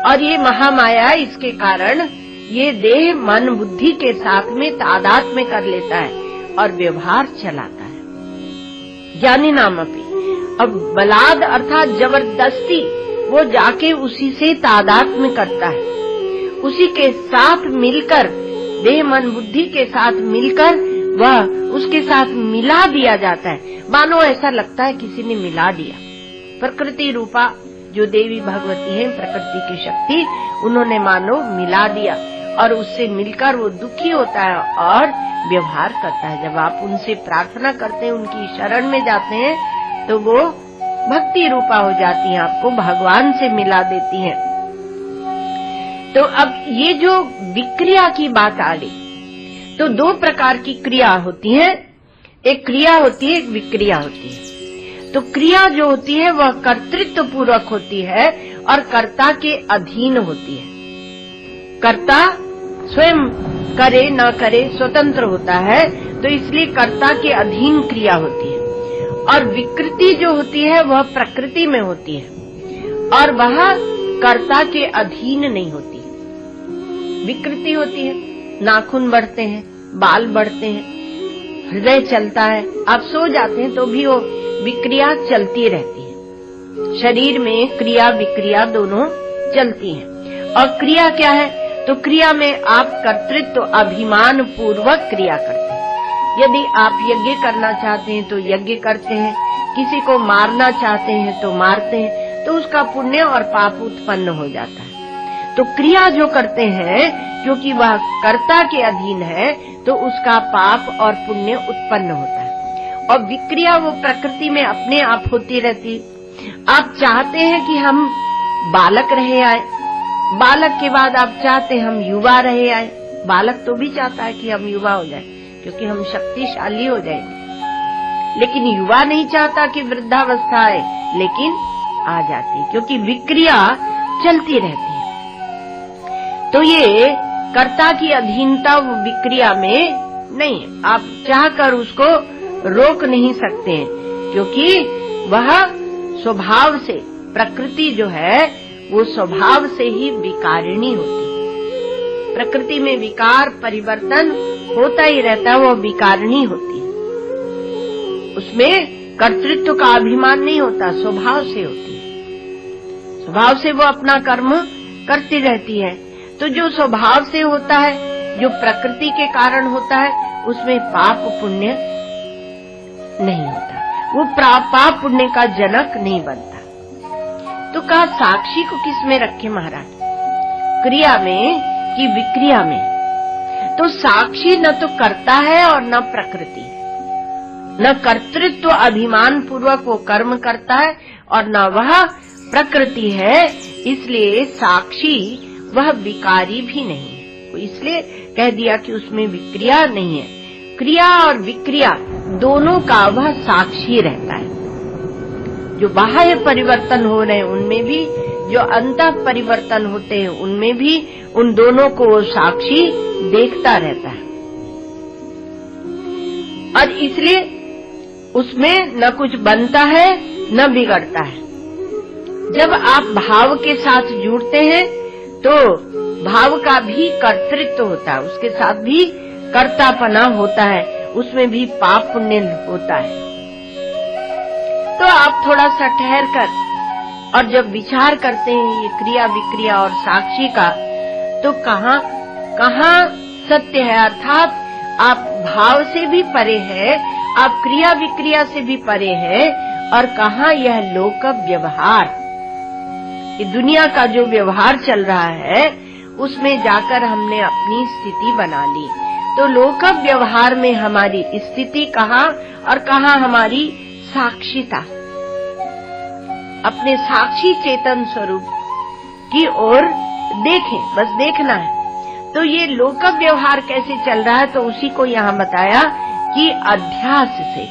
Speaker 2: और ये महामाया, इसके कारण ये देह मन बुद्धि के साथ में तादात्म्य कर लेता है और व्यवहार चलाता है। ज्ञानी नाम अपि, अब बलाद अर्थात जबरदस्ती वो जाके उसी से तादात्म्य करता है, उसी के साथ मिलकर, देह मन बुद्धि के साथ मिलकर वह उसके साथ मिला दिया जाता है। मानो ऐसा लगता है किसी ने मिला दिया। प्रकृति रूपा जो देवी भगवती है, प्रकृति की शक्ति, उन्होंने मानो मिला दिया, और उससे मिलकर वो दुखी होता है और व्यवहार करता है। जब आप उनसे प्रार्थना करते हैं, उनकी शरण में जाते हैं, तो वो भक्ति रूपा हो जाती हैं, आपको भगवान से मिला देती हैं। तो अब ये जो विक्रिया की बात आ गई, तो दो प्रकार की क्रिया होती है, एक क्रिया होती है, एक विक्रिया होती है। तो क्रिया जो होती है वह कर्तृत्व पूर्वक होती है और कर्ता के अधीन होती है। कर्ता स्वयं करे न करे स्वतंत्र होता है, तो इसलिए कर्ता के अधीन क्रिया होती है। और विकृति जो होती है वह प्रकृति में होती है और वह कर्ता के अधीन नहीं होती। विकृति होती है, नाखून बढ़ते हैं, बाल बढ़ते हैं, हृदय चलता है, आप सो जाते हैं तो भी वो विक्रिया चलती रहती है। शरीर में क्रिया विक्रिया दोनों चलती हैं। और क्रिया क्या है? तो क्रिया में आप कर्तृत्व अभिमान पूर्वक क्रिया करते हैं। यदि आप यज्ञ करना चाहते हैं तो यज्ञ करते हैं, किसी को मारना चाहते हैं तो मारते हैं, तो उसका पुण्य और पाप उत्पन्न हो जाता है। तो क्रिया जो करते हैं, क्योंकि वह कर्ता के अधीन है, तो उसका पाप और पुण्य उत्पन्न होता है। और विक्रिया वो प्रकृति में अपने आप होती रहती। आप चाहते हैं कि हम बालक रहे आए, बालक के बाद आप चाहते हैं हम युवा रहे आए। बालक तो भी चाहता है कि हम युवा हो जाए, क्योंकि हम शक्तिशाली हो जाएंगे, लेकिन युवा नहीं चाहता कि वृद्धावस्था आए, लेकिन आ जाती है, क्योंकि विक्रिया चलती रहती है। तो ये कर्ता की अधीनता विक्रिया में नहीं है, आप चाहकर उसको रोक नहीं सकते हैं, क्योंकि वह स्वभाव से, प्रकृति जो है वो स्वभाव से ही विकारिणी होती है। प्रकृति में विकार परिवर्तन होता ही रहता है, वो विकारिणी होती है। उसमें कर्तृत्व का अभिमान नहीं होता, स्वभाव से होती है। स्वभाव से वो अपना कर्म करती रहती है। तो जो स्वभाव से होता है, जो प्रकृति के कारण होता है, उसमें पाप पुण्य नहीं होता, वो पाप पुण्य का जनक नहीं बनता। तो कहा साक्षी को किस में रखे महाराज? क्रिया में कि विक्रिया में? तो साक्षी न तो करता है और न प्रकृति, न कर्तृत्व अभिमान पूर्वक वो कर्म करता है और न वह प्रकृति है, इसलिए साक्षी वह विकारी भी नहीं है। तो इसलिए कह दिया कि उसमें विक्रिया नहीं है। क्रिया और विक्रिया दोनों का वह साक्षी रहता है। जो बाह्य परिवर्तन हो रहे हैं उनमें भी, जो अंतः परिवर्तन होते हैं उनमें भी, उन दोनों को वो साक्षी देखता रहता है। और इसलिए उसमें न कुछ बनता है न बिगड़ता है। जब आप भाव के साथ जुड़ते हैं तो भाव का भी कर्तृत्व होता है, उसके साथ भी कर्तापना होता है, उसमें भी पाप पुण्य होता है। तो आप थोड़ा सा ठहर कर और जब विचार करते हैं ये क्रिया विक्रिया और साक्षी का, तो कहाँ सत्य है? अर्थात आप भाव से भी परे है, आप क्रिया विक्रिया से भी परे है, और कहाँ यह लोक व्यवहार, ये दुनिया का जो व्यवहार चल रहा है उसमें जाकर हमने अपनी स्थिति बना ली। तो लोक व्यवहार में हमारी स्थिति कहाँ और कहाँ हमारी साक्षीता? अपने साक्षी चेतन स्वरूप की ओर देखें, बस देखना है। तो ये लोक व्यवहार कैसे चल रहा है, तो उसी को यहाँ बताया कि अध्यास से,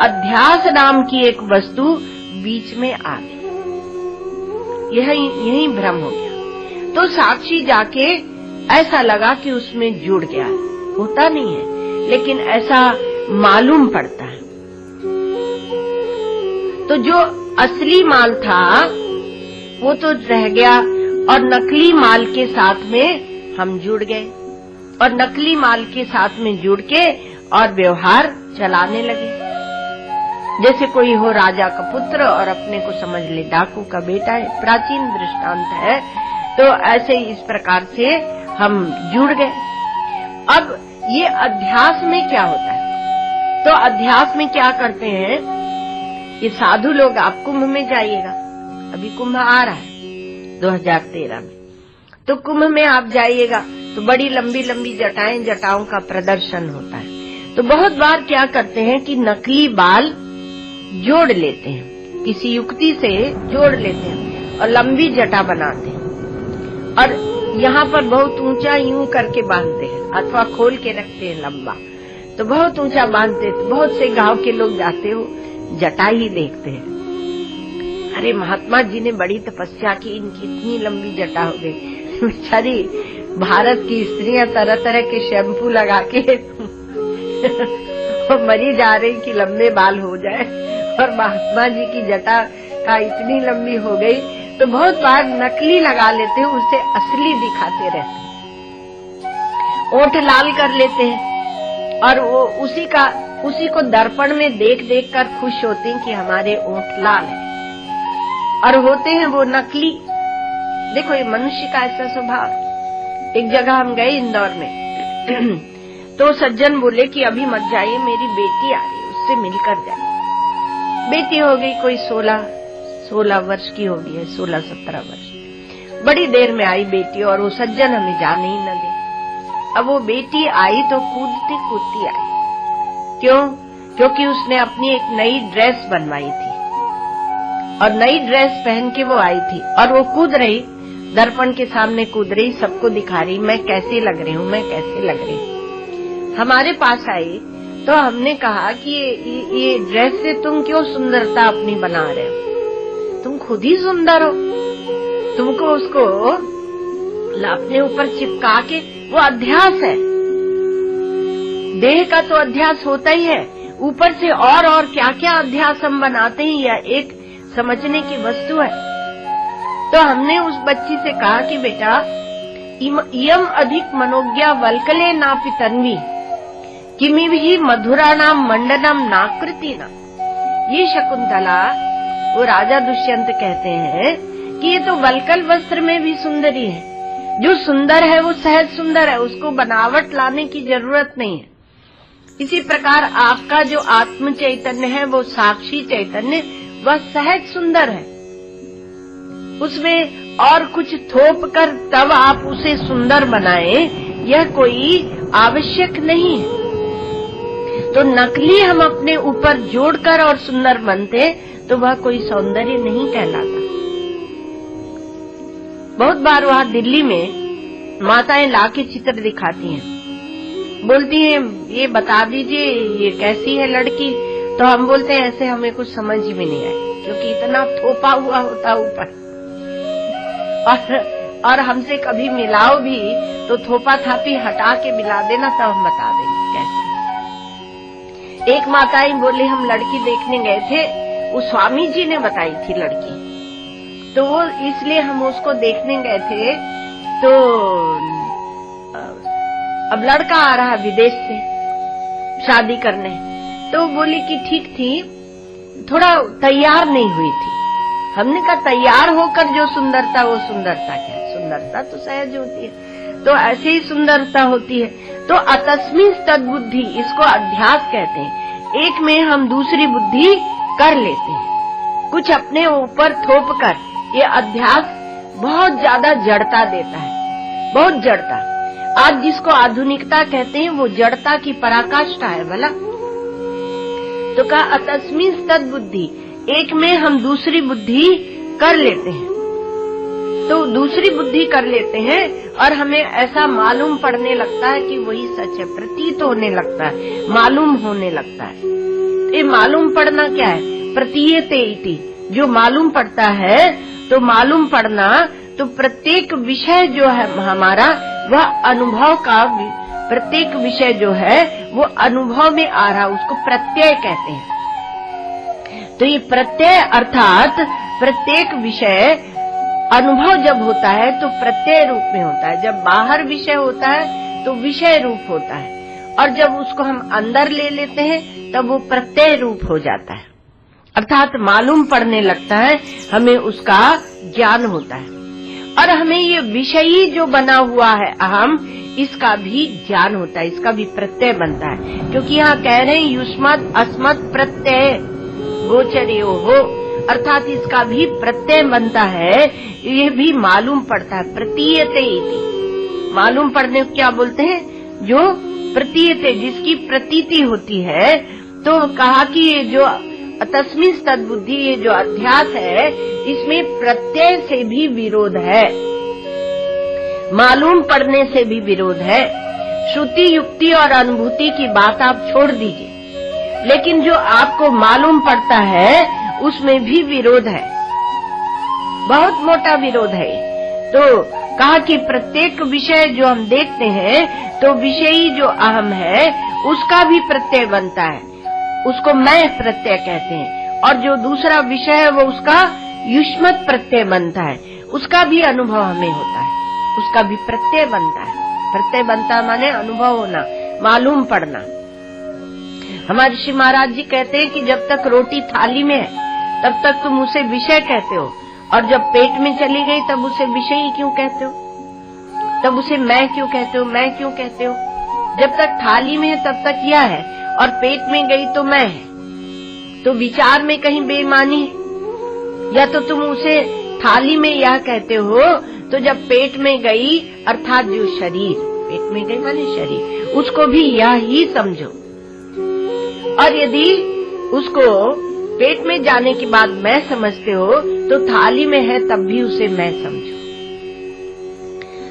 Speaker 2: अध्यास नाम की एक वस्तु बीच में आ गई, यही भ्रम हो गया। तो साक्षी जाके ऐसा लगा कि उसमें जुड़ गया, होता नहीं है लेकिन ऐसा मालूम पड़ता है। तो जो असली माल था वो तो रह गया और नकली माल के साथ में हम जुड़ गए, और नकली माल के साथ में जुड़ के और व्यवहार चलाने लगे। जैसे कोई हो राजा का पुत्र और अपने को समझ ले डाकू का बेटा है, प्राचीन दृष्टांत है। तो ऐसे इस प्रकार से हम जुड़ गए। अब ये अध्यास में क्या होता है? तो अध्यास में क्या करते हैं, ये साधु लोग, आप कुंभ में जाइएगा, अभी कुंभ आ रहा है 2013 में, तो कुंभ में आप जाइएगा तो बड़ी लंबी लंबी जटाएं, जटाओं का प्रदर्शन होता है। तो बहुत बार क्या करते हैं कि नकली बाल जोड़ लेते हैं, किसी युक्ति से जोड़ लेते हैं और लंबी जटा बनाते हैं और यहाँ पर बहुत ऊंचा यूं करके बांधते हैं अथवा खोल के रखते हैं लंबा, तो बहुत ऊंचा बांधते। तो बहुत से गांव के लोग जाते हो जटा ही देखते हैं, अरे महात्मा जी ने बड़ी तपस्या की, इनकी इतनी लंबी जटा हो गई। बेचारी भारत की स्त्रियां तरह तरह के शैम्पू लगा के मरी जा रही कि लंबे बाल हो जाए, और महात्मा जी की जटा का इतनी लंबी हो गई। तो बहुत बार नकली लगा लेते हैं, उसे असली दिखाते रहते हैं। ओठ लाल कर लेते हैं और वो उसी को दर्पण में देख देख कर खुश होते हैं कि हमारे ओठ लाल है, और होते हैं वो नकली। देखो ये मनुष्य का ऐसा स्वभाव। एक जगह हम गए इंदौर में तो सज्जन बोले कि अभी मत जाइए, मेरी बेटी आ रही है, उससे मिलकर जाइए। बेटी हो गई कोई 16 वर्ष की हो गई है, 16-17 वर्ष। बड़ी देर में आई बेटी और वो सज्जन हमें जाने ही न दे। अब वो बेटी आई तो कूदती कूदती आई। क्यों? क्योंकि उसने अपनी एक नई ड्रेस बनवाई थी और नई ड्रेस पहन के वो आई थी और वो कूद रही, दर्पण के सामने कूद रही, सबको दिखा रही मैं कैसे लग रही हूँ, मैं कैसे लग रही हूँ। हमारे पास आई तो हमने कहा कि ये ड्रेस से तुम क्यों सुंदरता अपनी बना रहे हो, तुम खुद ही सुंदर हो, तुमको उसको अपने ऊपर चिपका के, वो अध्यास है, देह का तो अध्यास होता ही है, ऊपर से और क्या क्या अध्यास हम बनाते हैं, यह एक समझने की वस्तु है। तो हमने उस बच्ची से कहा कि बेटा इयम अधिक मनोज्ञा वल्कले नापि तन्वी किमि भी मधुराणाम मंडनम नाकृति न। ये शकुंतला, वो राजा दुष्यंत कहते हैं कि ये तो वल्कल वस्त्र में भी सुंदरी है, जो सुंदर है वो सहज सुंदर है, उसको बनावट लाने की जरूरत नहीं है। इसी प्रकार आपका जो आत्म चैतन्य है वो साक्षी चैतन्य, वह सहज सुंदर है, उसमें और कुछ थोप कर तब आप उसे सुंदर बनाएं, यह कोई आवश्यक नहीं है। तो नकली हम अपने ऊपर जोड़कर और सुंदर बनते तो वह कोई सौंदर्य नहीं कहलाता। बहुत बार वहाँ दिल्ली में माताएं लाके चित्र दिखाती हैं, बोलती हैं ये बता दीजिए ये कैसी है लड़की, तो हम बोलते हैं ऐसे हमें कुछ समझ में नहीं आए, क्योंकि इतना थोपा हुआ होता ऊपर। और हमसे कभी मिलाओ भी तो थोपा थापी हटा के मिला देना, तब हम बता देंगे कैसे। एक माताएं बोली हम लड़की देखने गए थे, वो स्वामी जी ने बताई थी लड़की, तो वो इसलिए हम उसको देखने गए थे। तो अब लड़का आ रहा विदेश से शादी करने, तो बोली कि ठीक थी, थोड़ा तैयार नहीं हुई थी। हमने कहा तैयार होकर जो सुंदरता, वो सुंदरता क्या है, सुंदरता तो सहज होती है, तो ऐसे ही सुंदरता होती है। तो अतस्मिन् तद्बुद्धि, इसको अध्यास कहते हैं। एक में हम दूसरी बुद्धि कर लेते हैं, कुछ अपने ऊपर थोप कर। ये अध्यास बहुत ज्यादा जड़ता देता है, बहुत जड़ता। आज जिसको आधुनिकता कहते हैं वो जड़ता की पराकाष्ठा है भला। तो कहा अतस्मिन् तद्बुद्धि, एक में हम दूसरी बुद्धि कर लेते हैं, तो दूसरी बुद्धि कर लेते हैं और हमें ऐसा मालूम पड़ने लगता है कि वही सच है, प्रतीत होने लगता है, मालूम होने लगता है। ये मालूम पड़ना क्या है? प्रतीयते इति, जो मालूम पड़ता है, तो मालूम पड़ना तो प्रत्येक विषय जो है हमारा, वह अनुभव का, प्रत्येक विषय जो है वो अनुभव में आ रहा, उसको प्रत्यय कहते हैं। तो ये प्रत्यय अर्थात प्रत्येक विषय अनुभव जब होता है तो प्रत्यय रूप में होता है, जब बाहर विषय होता है तो विषय रूप होता है, और जब उसको हम अंदर ले लेते हैं तब वो प्रत्यय रूप हो जाता है, अर्थात मालूम पड़ने लगता है, हमें उसका ज्ञान होता है। और हमें ये विषयी जो बना हुआ है अहम, इसका भी ज्ञान होता है, इसका भी प्रत्यय बनता है। क्योंकि यहाँ कह रहे हैं युष्मत् अस्मत् प्रत्यय गोचर्यो हो, अर्थात इसका भी प्रत्यय बनता है, ये भी मालूम पड़ता है। प्रतीयते इति, मालूम पड़ने को क्या बोलते हैं? जो प्रतीयते, जिसकी प्रतीति होती है। तो कहा कि जो तस्मिन् तद्बुद्धि, ये जो अध्यास है इसमें प्रत्यय से भी विरोध है, मालूम पड़ने से भी विरोध है। श्रुति युक्ति और अनुभूति की बात आप छोड़ दीजिए, लेकिन जो आपको मालूम पड़ता है उसमें भी विरोध है, बहुत मोटा विरोध है। तो कहा कि प्रत्येक विषय जो हम देखते हैं तो विषयी जो अहम है उसका भी प्रत्यय बनता है, उसको मैं प्रत्यय कहते हैं, और जो दूसरा विषय है वो उसका युष्मत् प्रत्यय बनता है, उसका भी अनुभव हमें होता है, उसका भी प्रत्यय बनता है। प्रत्यय बनता माने अनुभव होना, मालूम पड़ना। हमारे श्री महाराज जी कहते हैं कि जब तक रोटी थाली में है तब तक तुम उसे विषय कहते हो, और जब पेट में चली गई तब उसे विषय ही क्यों कहते हो, तब उसे मैं क्यों कहते हो, मैं क्यों कहते हो। जब तक थाली में है तब तक यह है, और पेट में गई तो मैं है। तो विचार में कहीं बेईमानी है, या तो तुम उसे थाली में यह कहते हो, तो जब पेट में गई अर्थात जो शरीर, पेट में गई माने शरीर, उसको भी यह ही समझो। और यदि उसको पेट में जाने के बाद मैं समझते हो तो थाली में है तब भी उसे मैं समझो।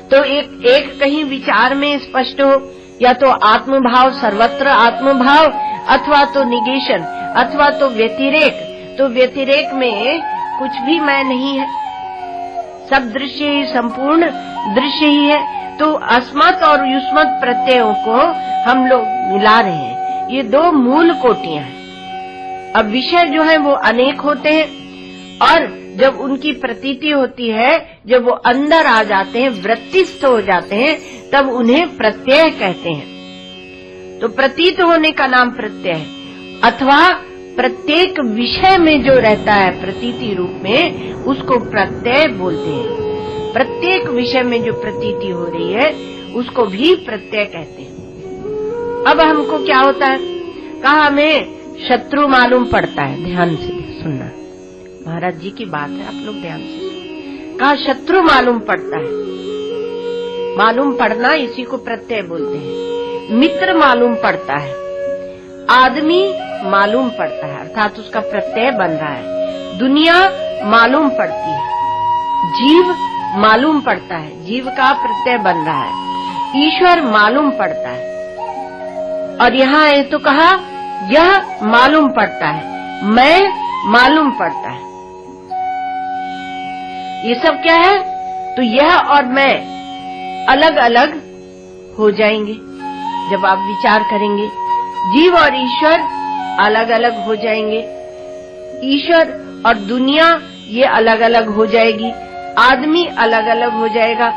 Speaker 2: तो एक कहीं विचार में स्पष्ट हो, या तो आत्मभाव, सर्वत्र आत्मभाव, अथवा तो निगेशन, अथवा तो व्यतिरेक। तो व्यतिरेक में कुछ भी मैं नहीं है, सब दृश्य ही, संपूर्ण दृश्य ही है। तो अस्मत् और युष्मत् प्रत्ययों को हम लोग मिला रहे हैं, ये दो मूल कोटियां हैं। अब विषय जो है वो अनेक होते हैं, और जब उनकी प्रतीति होती है, जब वो अंदर आ जाते हैं, वृत्तिस्थ हो जाते हैं, तब उन्हें प्रत्यय कहते हैं। तो प्रतीत होने का नाम प्रत्यय है, अथवा प्रत्येक विषय में जो रहता है प्रतीति रूप में उसको प्रत्यय बोलते हैं। प्रत्येक विषय में जो प्रतीति हो रही है उसको भी प्रत्यय कहते हैं। अब हमको क्या होता है, कहा हमें शत्रु मालूम पड़ता है, ध्यान से सुनना, महाराज जी की बात है, आप लोग ध्यान से सुनो। कहा शत्रु मालूम पड़ता है, मालूम पड़ना इसी को प्रत्यय बोलते हैं। मित्र मालूम पड़ता है, आदमी मालूम पड़ता है, अर्थात उसका प्रत्यय बन रहा है। दुनिया मालूम पड़ती है, जीव मालूम पड़ता है, जीव का प्रत्यय बन रहा है। ईश्वर मालूम पड़ता है, और यहाँ है तो कहा यह मालूम पड़ता है, मैं मालूम पड़ता है। ये सब क्या है, तो यह और मैं अलग अलग हो जाएंगे जब आप विचार करेंगे। जीव और ईश्वर अलग अलग हो जाएंगे, ईश्वर और दुनिया ये अलग अलग हो जाएगी, आदमी अलग अलग हो जाएगा।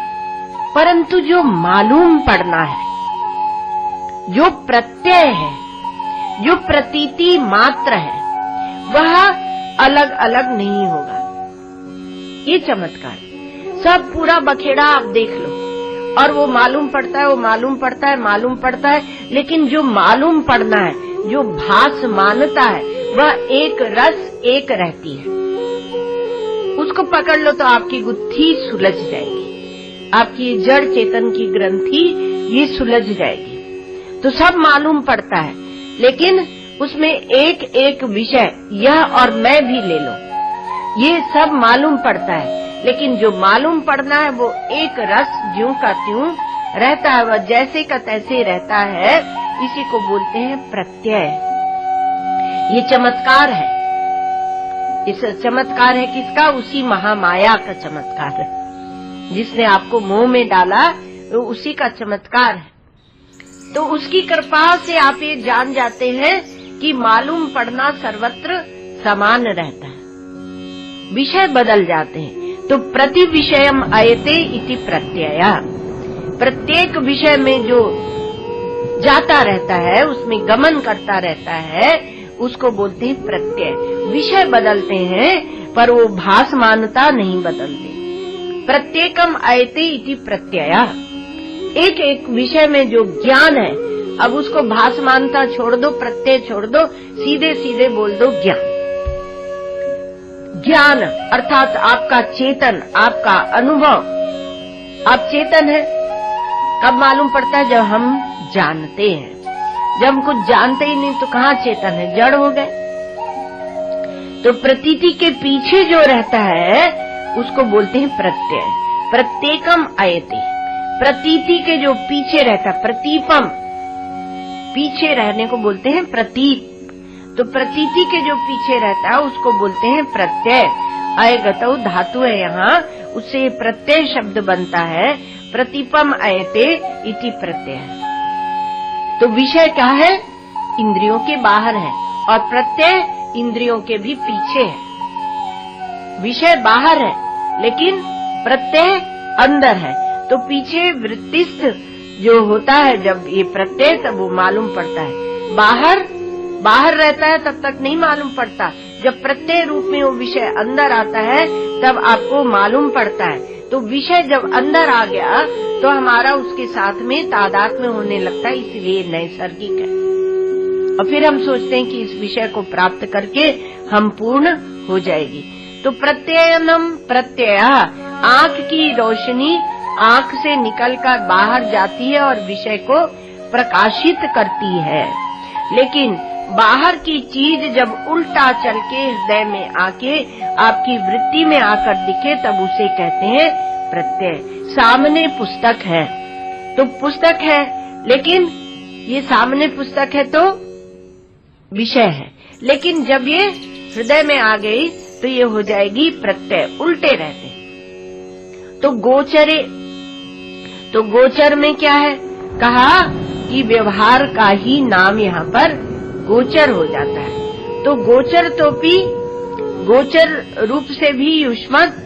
Speaker 2: परंतु जो मालूम पड़ना है, जो प्रत्यय है, जो प्रतीति मात्र है, वह अलग अलग नहीं होगा। ये चमत्कार, सब पूरा बखेड़ा आप देख लो, और वो मालूम पड़ता है, वो मालूम पड़ता है, मालूम पड़ता है, लेकिन जो मालूम पड़ना है, जो भास मानता है, वह एक रस एक रहती है। उसको पकड़ लो तो आपकी गुत्थी सुलझ जाएगी, आपकी जड़ चेतन की ग्रंथि ये सुलझ जाएगी। तो सब मालूम पड़ता है, लेकिन उसमें एक एक विषय, यह और मैं भी ले लो, ये सब मालूम पड़ता है, लेकिन जो मालूम पड़ना है वो एक रस ज्यों का त्यों रहता है, वह जैसे का तैसे रहता है। इसी को बोलते हैं प्रत्यय। ये चमत्कार है, इस चमत्कार है किसका, उसी महामाया का चमत्कार है, जिसने आपको मोह में डाला, तो उसी का चमत्कार है। तो उसकी कृपा से आप ये जान जाते हैं कि मालूम पड़ना सर्वत्र समान रहता है, विषय बदल जाते हैं। तो प्रति विषयम आयते इति प्रत्यय, प्रत्येक विषय में जो जाता रहता है, उसमें गमन करता रहता है, उसको बोलते हैं प्रत्यय। विषय बदलते हैं पर वो भासमानता नहीं बदलते। प्रत्येकम आयते इति प्रत्यय, एक एक विषय में जो ज्ञान है, अब उसको भासमानता छोड़ दो, प्रत्यय छोड़ दो, सीधे सीधे बोल दो ज्ञान। ज्ञान अर्थात आपका चेतन, आपका अनुभव। आप चेतन है कब मालूम पड़ता है, जब हम जानते हैं। जब हम कुछ जानते ही नहीं तो कहाँ चेतन है, जड़ हो गए। तो प्रतीति के पीछे जो रहता है उसको बोलते हैं प्रत्यय। प्रत्येकम आयते, प्रतीति के जो पीछे रहता, प्रतीपम, पीछे रहने को बोलते हैं प्रतीत। तो प्रतीति के जो पीछे रहता है उसको बोलते हैं प्रत्यय। अयगतौ धातु है यहाँ, उससे प्रत्यय शब्द बनता है। प्रतीपम अयते इति प्रत्यय। तो विषय क्या है? इंद्रियों के बाहर है और प्रत्यय इंद्रियों के भी पीछे है। विषय बाहर है लेकिन प्रत्यय अंदर है। तो पीछे वृत्तिस्थ जो होता है जब ये प्रत्यय, तब वो मालूम पड़ता है। बाहर रहता है तब तक नहीं मालूम पड़ता। जब प्रत्यय रूप में वो विषय अंदर आता है तब आपको मालूम पड़ता है। तो विषय जब अंदर आ गया तो हमारा उसके साथ में तादात्म्य होने लगता है, इसलिए नैसर्गिक है। और फिर हम सोचते हैं कि इस विषय को प्राप्त करके हम पूर्ण हो जाएगी। तो प्रत्ययनम प्रत्यय, आंख की रोशनी आंख से निकलकर बाहर जाती है और विषय को प्रकाशित करती है। लेकिन बाहर की चीज जब उल्टा चल के हृदय में आके आपकी वृत्ति में आकर दिखे तब उसे कहते हैं प्रत्यय। सामने पुस्तक है तो पुस्तक है, लेकिन ये सामने पुस्तक है तो विषय है, लेकिन जब ये हृदय में आ गई तो ये हो जाएगी प्रत्यय, उल्टे रहते। तो गोचरे, तो गोचर में क्या है? कहा कि व्यवहार का ही नाम यहाँ पर गोचर हो जाता है। तो गोचर तोपी, गोचर रूप से भी युष्मद्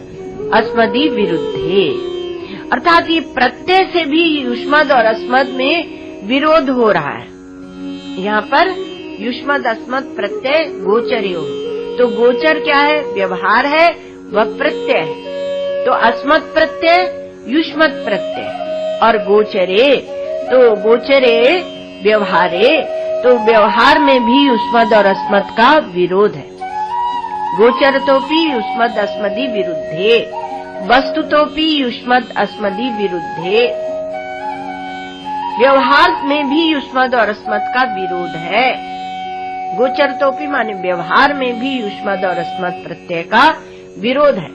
Speaker 2: अस्मदि विरुद्धे, अर्थात ये प्रत्यय से भी युष्मद् और अस्मद् में विरोध हो रहा है। यहाँ पर युष्मद् अस्मद् प्रत्यय गोचर्यो। तो गोचर क्या है? व्यवहार है, वह प्रत्यय है। तो अस्मद् प्रत्यय, युष्मद् प्रत्यय। और गोचरे, तो गोचरे व्यवहारे, तो व्यवहार में भी युष्मद् और अस्मद् का विरोध है। गोचरतोपि युष्मद् अस्मदि विरुद्धे, वस्तुतोपि युष्मद् अस्मदि विरुद्धे। व्यवहार में भी युष्मद् और अस्मद् का विरोध है। गोचरतोपि माने व्यवहार में भी युष्मद् और अस्मद् प्रत्यय का विरोध है।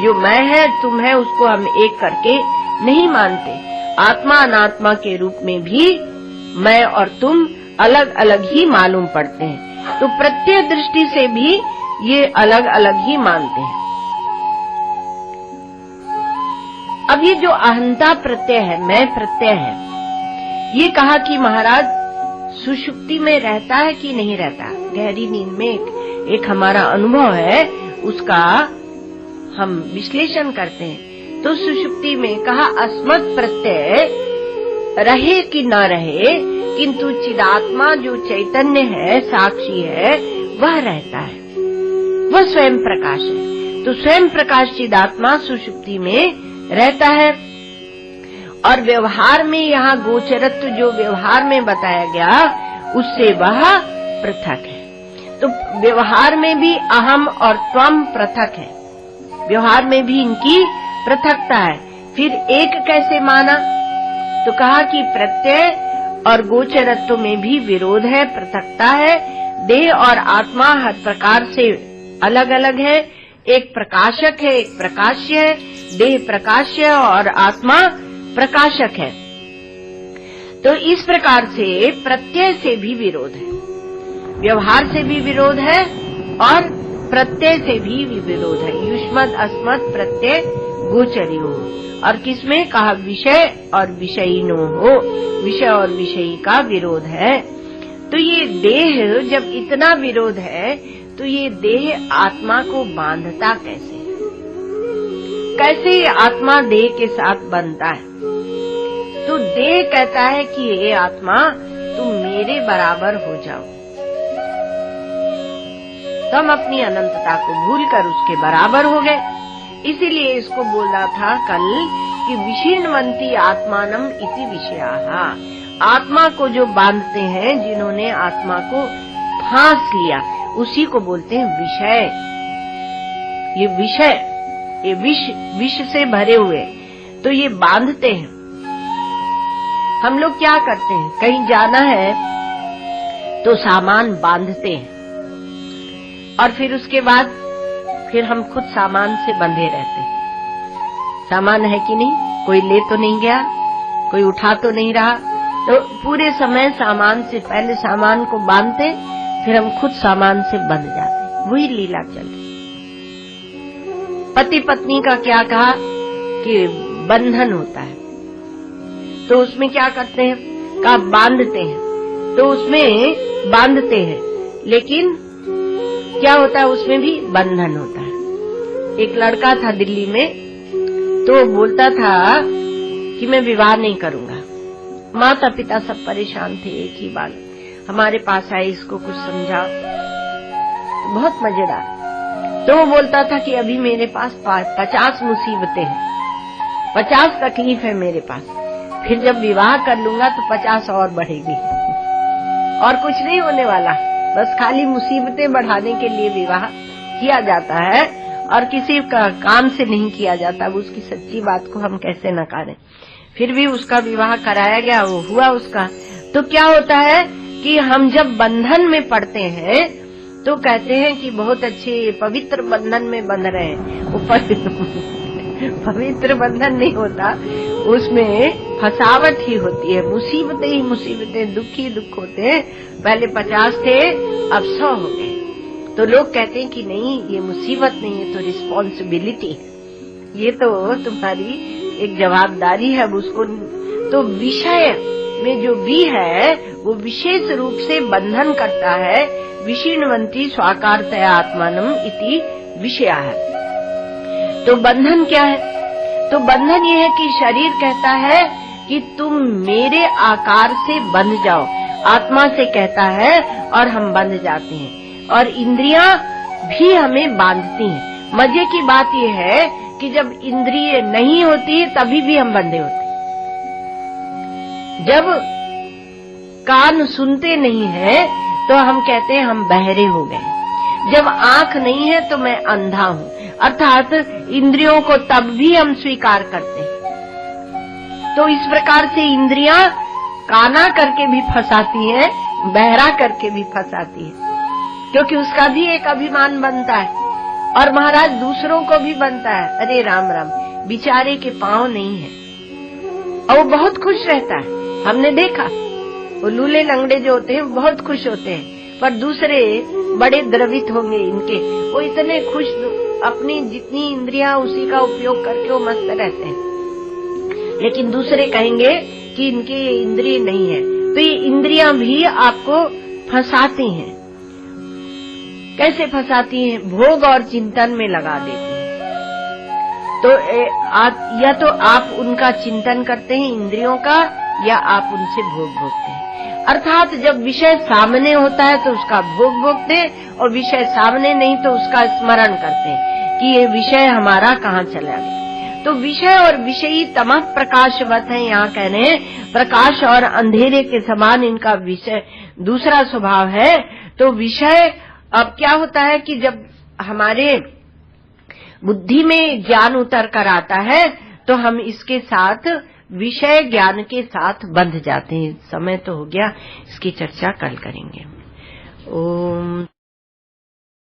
Speaker 2: जो मैं है, तुम है, उसको हम एक करके नहीं मानते। आत्मा अनात्मा के रूप में भी मैं और तुम अलग अलग ही मालूम पड़ते हैं। तो प्रत्यय दृष्टि से भी ये अलग अलग ही मानते हैं। अब ये जो अहंता प्रत्यय है, मैं प्रत्यय है, ये कहा कि महाराज सुषुप्ति में रहता है कि नहीं रहता? गहरी नींद में एक हमारा अनुभव है, उसका हम विश्लेषण करते हैं। तो सुषुप्ति में कहा अस्मत् प्रत्यय रहे कि न रहे, किंतु चिदात्मा जो चैतन्य है, साक्षी है, वह रहता है, वह स्वयं प्रकाश है। तो स्वयं प्रकाश चिदात्मा सुषुप्ति में रहता है। और व्यवहार में यहाँ गोचरत्व जो व्यवहार में बताया गया उससे वह पृथक है। तो व्यवहार में भी अहम और त्वम पृथक है, व्यवहार में भी इनकी पृथकता है। फिर एक कैसे माना? तो कहा कि प्रत्यय और गोचरत्व में भी विरोध है, पृथकता है। देह और आत्मा हर प्रकार से अलग अलग है। एक प्रकाशक है, एक प्रकाश्य है। देह प्रकाश्य और आत्मा प्रकाशक है। तो इस प्रकार से प्रत्यय से भी विरोध है, व्यवहार से भी विरोध है और प्रत्यय से भी विरोध है। युष्मद् अस्मद् प्रत्यय गोचर्यो। और किसमें? कहा विषय और विषयिनो हो, विषय और विषयी का विरोध है। तो ये देह जब इतना विरोध है तो ये देह आत्मा को बांधता कैसे? कैसे ये आत्मा देह के साथ बंधता है? तो देह कहता है कि ये आत्मा तुम मेरे बराबर हो जाओ। तुम अपनी अनंतता को भूलकर उसके बराबर हो गए। इसीलिए इसको बोला था कल कि विशीर्णवन्ति आत्मानम इति विषयाः। आत्मा को जो बांधते हैं, जिन्होंने आत्मा को फांस लिया, उसी को बोलते हैं विषय। ये विषय, ये विष से भरे हुए, तो ये बांधते हैं। हम लोग क्या करते हैं? कहीं जाना है तो सामान बांधते हैं। और फिर उसके बाद फिर हम खुद सामान से बंधे रहते हैं। सामान है कि नहीं, कोई ले तो नहीं गया, कोई उठा तो नहीं रहा, तो पूरे समय सामान से, पहले सामान को बांधते, फिर हम खुद सामान से बंध जाते। वही लीला चल रही। पति पत्नी का क्या कहा कि बंधन होता है, तो उसमें क्या करते हैं, कहा बांधते हैं, तो उसमें बांधते हैं, लेकिन क्या होता है, उसमें भी बंधन होता है। एक लड़का था दिल्ली में, तो बोलता था कि मैं विवाह नहीं करूंगा। माता पिता सब परेशान थे, एक ही बार हमारे पास आए, इसको कुछ समझा, तो बहुत मजेदार। तो वो बोलता था कि अभी मेरे पास 50 मुसीबतें हैं, 50 तकलीफ है मेरे पास, फिर जब विवाह कर लूंगा तो 50 और बढ़ेगी, और कुछ नहीं होने वाला, बस खाली मुसीबतें बढ़ाने के लिए विवाह किया जाता है और किसी का काम से नहीं किया जाता। उसकी सच्ची बात को हम कैसे नकारें। फिर भी उसका विवाह कराया गया, वो हुआ उसका। तो क्या होता है कि हम जब बंधन में पड़ते हैं तो कहते हैं कि बहुत अच्छे पवित्र बंधन में बंध रहे हैं। वो पवित्र बंधन नहीं होता, उसमें फसावट ही होती है, मुसीबतें ही मुसीबतें, दुख ही दुख होते हैं। पहले 50 थे, अब 100 हो गए। तो लोग कहते हैं कि नहीं, ये मुसीबत नहीं है, तो रिस्पॉन्सिबिलिटी है, ये तो तुम्हारी एक जवाबदारी है। अब उसको तो विषय में जो भी है वो विशेष रूप से बंधन करता है। विशीर्णवन्ति स्वाकारतया आत्मानम इति विषया है। तो बंधन क्या है, तो बंधन ये है कि शरीर कहता है कि तुम मेरे आकार से बंध जाओ, आत्मा से कहता है, और हम बंध जाते हैं। और इंद्रियां भी हमें बांधती हैं। मजे की बात यह है कि जब इंद्रिय नहीं होती तभी भी हम बंधे होते। जब कान सुनते नहीं है तो हम कहते हैं हम बहरे हो गए। जब आंख नहीं है तो मैं अंधा हूँ, अर्थात इंद्रियों को तब भी हम स्वीकार करते हैं। तो इस प्रकार से इंद्रियां काना करके भी फंसाती हैं, बहरा करके भी फंसाती है, क्योंकि उसका भी एक अभिमान बनता है और महाराज दूसरों को भी बनता है। अरे राम राम, बेचारे के पांव नहीं है और वो बहुत खुश रहता है। हमने देखा वो लूले लंगड़े जो होते हैं बहुत खुश होते हैं, पर दूसरे बड़े द्रवित होंगे इनके, वो इतने खुश, अपनी जितनी इंद्रियां उसी का उपयोग करके वो मस्त रहते हैं। लेकिन दूसरे कहेंगे कि इनके इंद्रिय नहीं है। तो ये इंद्रियां भी आपको फंसाती हैं। कैसे फंसाती हैं? भोग और चिंतन में लगा देती हैं। तो या तो आप उनका चिंतन करते हैं इंद्रियों का, या आप उनसे भोग भोगते हैं। अर्थात जब विषय सामने होता है तो उसका भोग भोगते हैं, और विषय सामने नहीं तो उसका स्मरण करते हैं कि ये विषय हमारा कहाँ चला गया। तो विषय और विषयी तमः प्रकाशवत है। यहाँ कह रहे हैं प्रकाश और अंधेरे के समान इनका विषय दूसरा स्वभाव है। तो विषय अब क्या होता है कि जब हमारे बुद्धि में ज्ञान उतर कर आता है तो हम इसके साथ विषय ज्ञान के साथ बंध जाते हैं। समय तो हो गया, इसकी चर्चा कल करेंगे। ओम।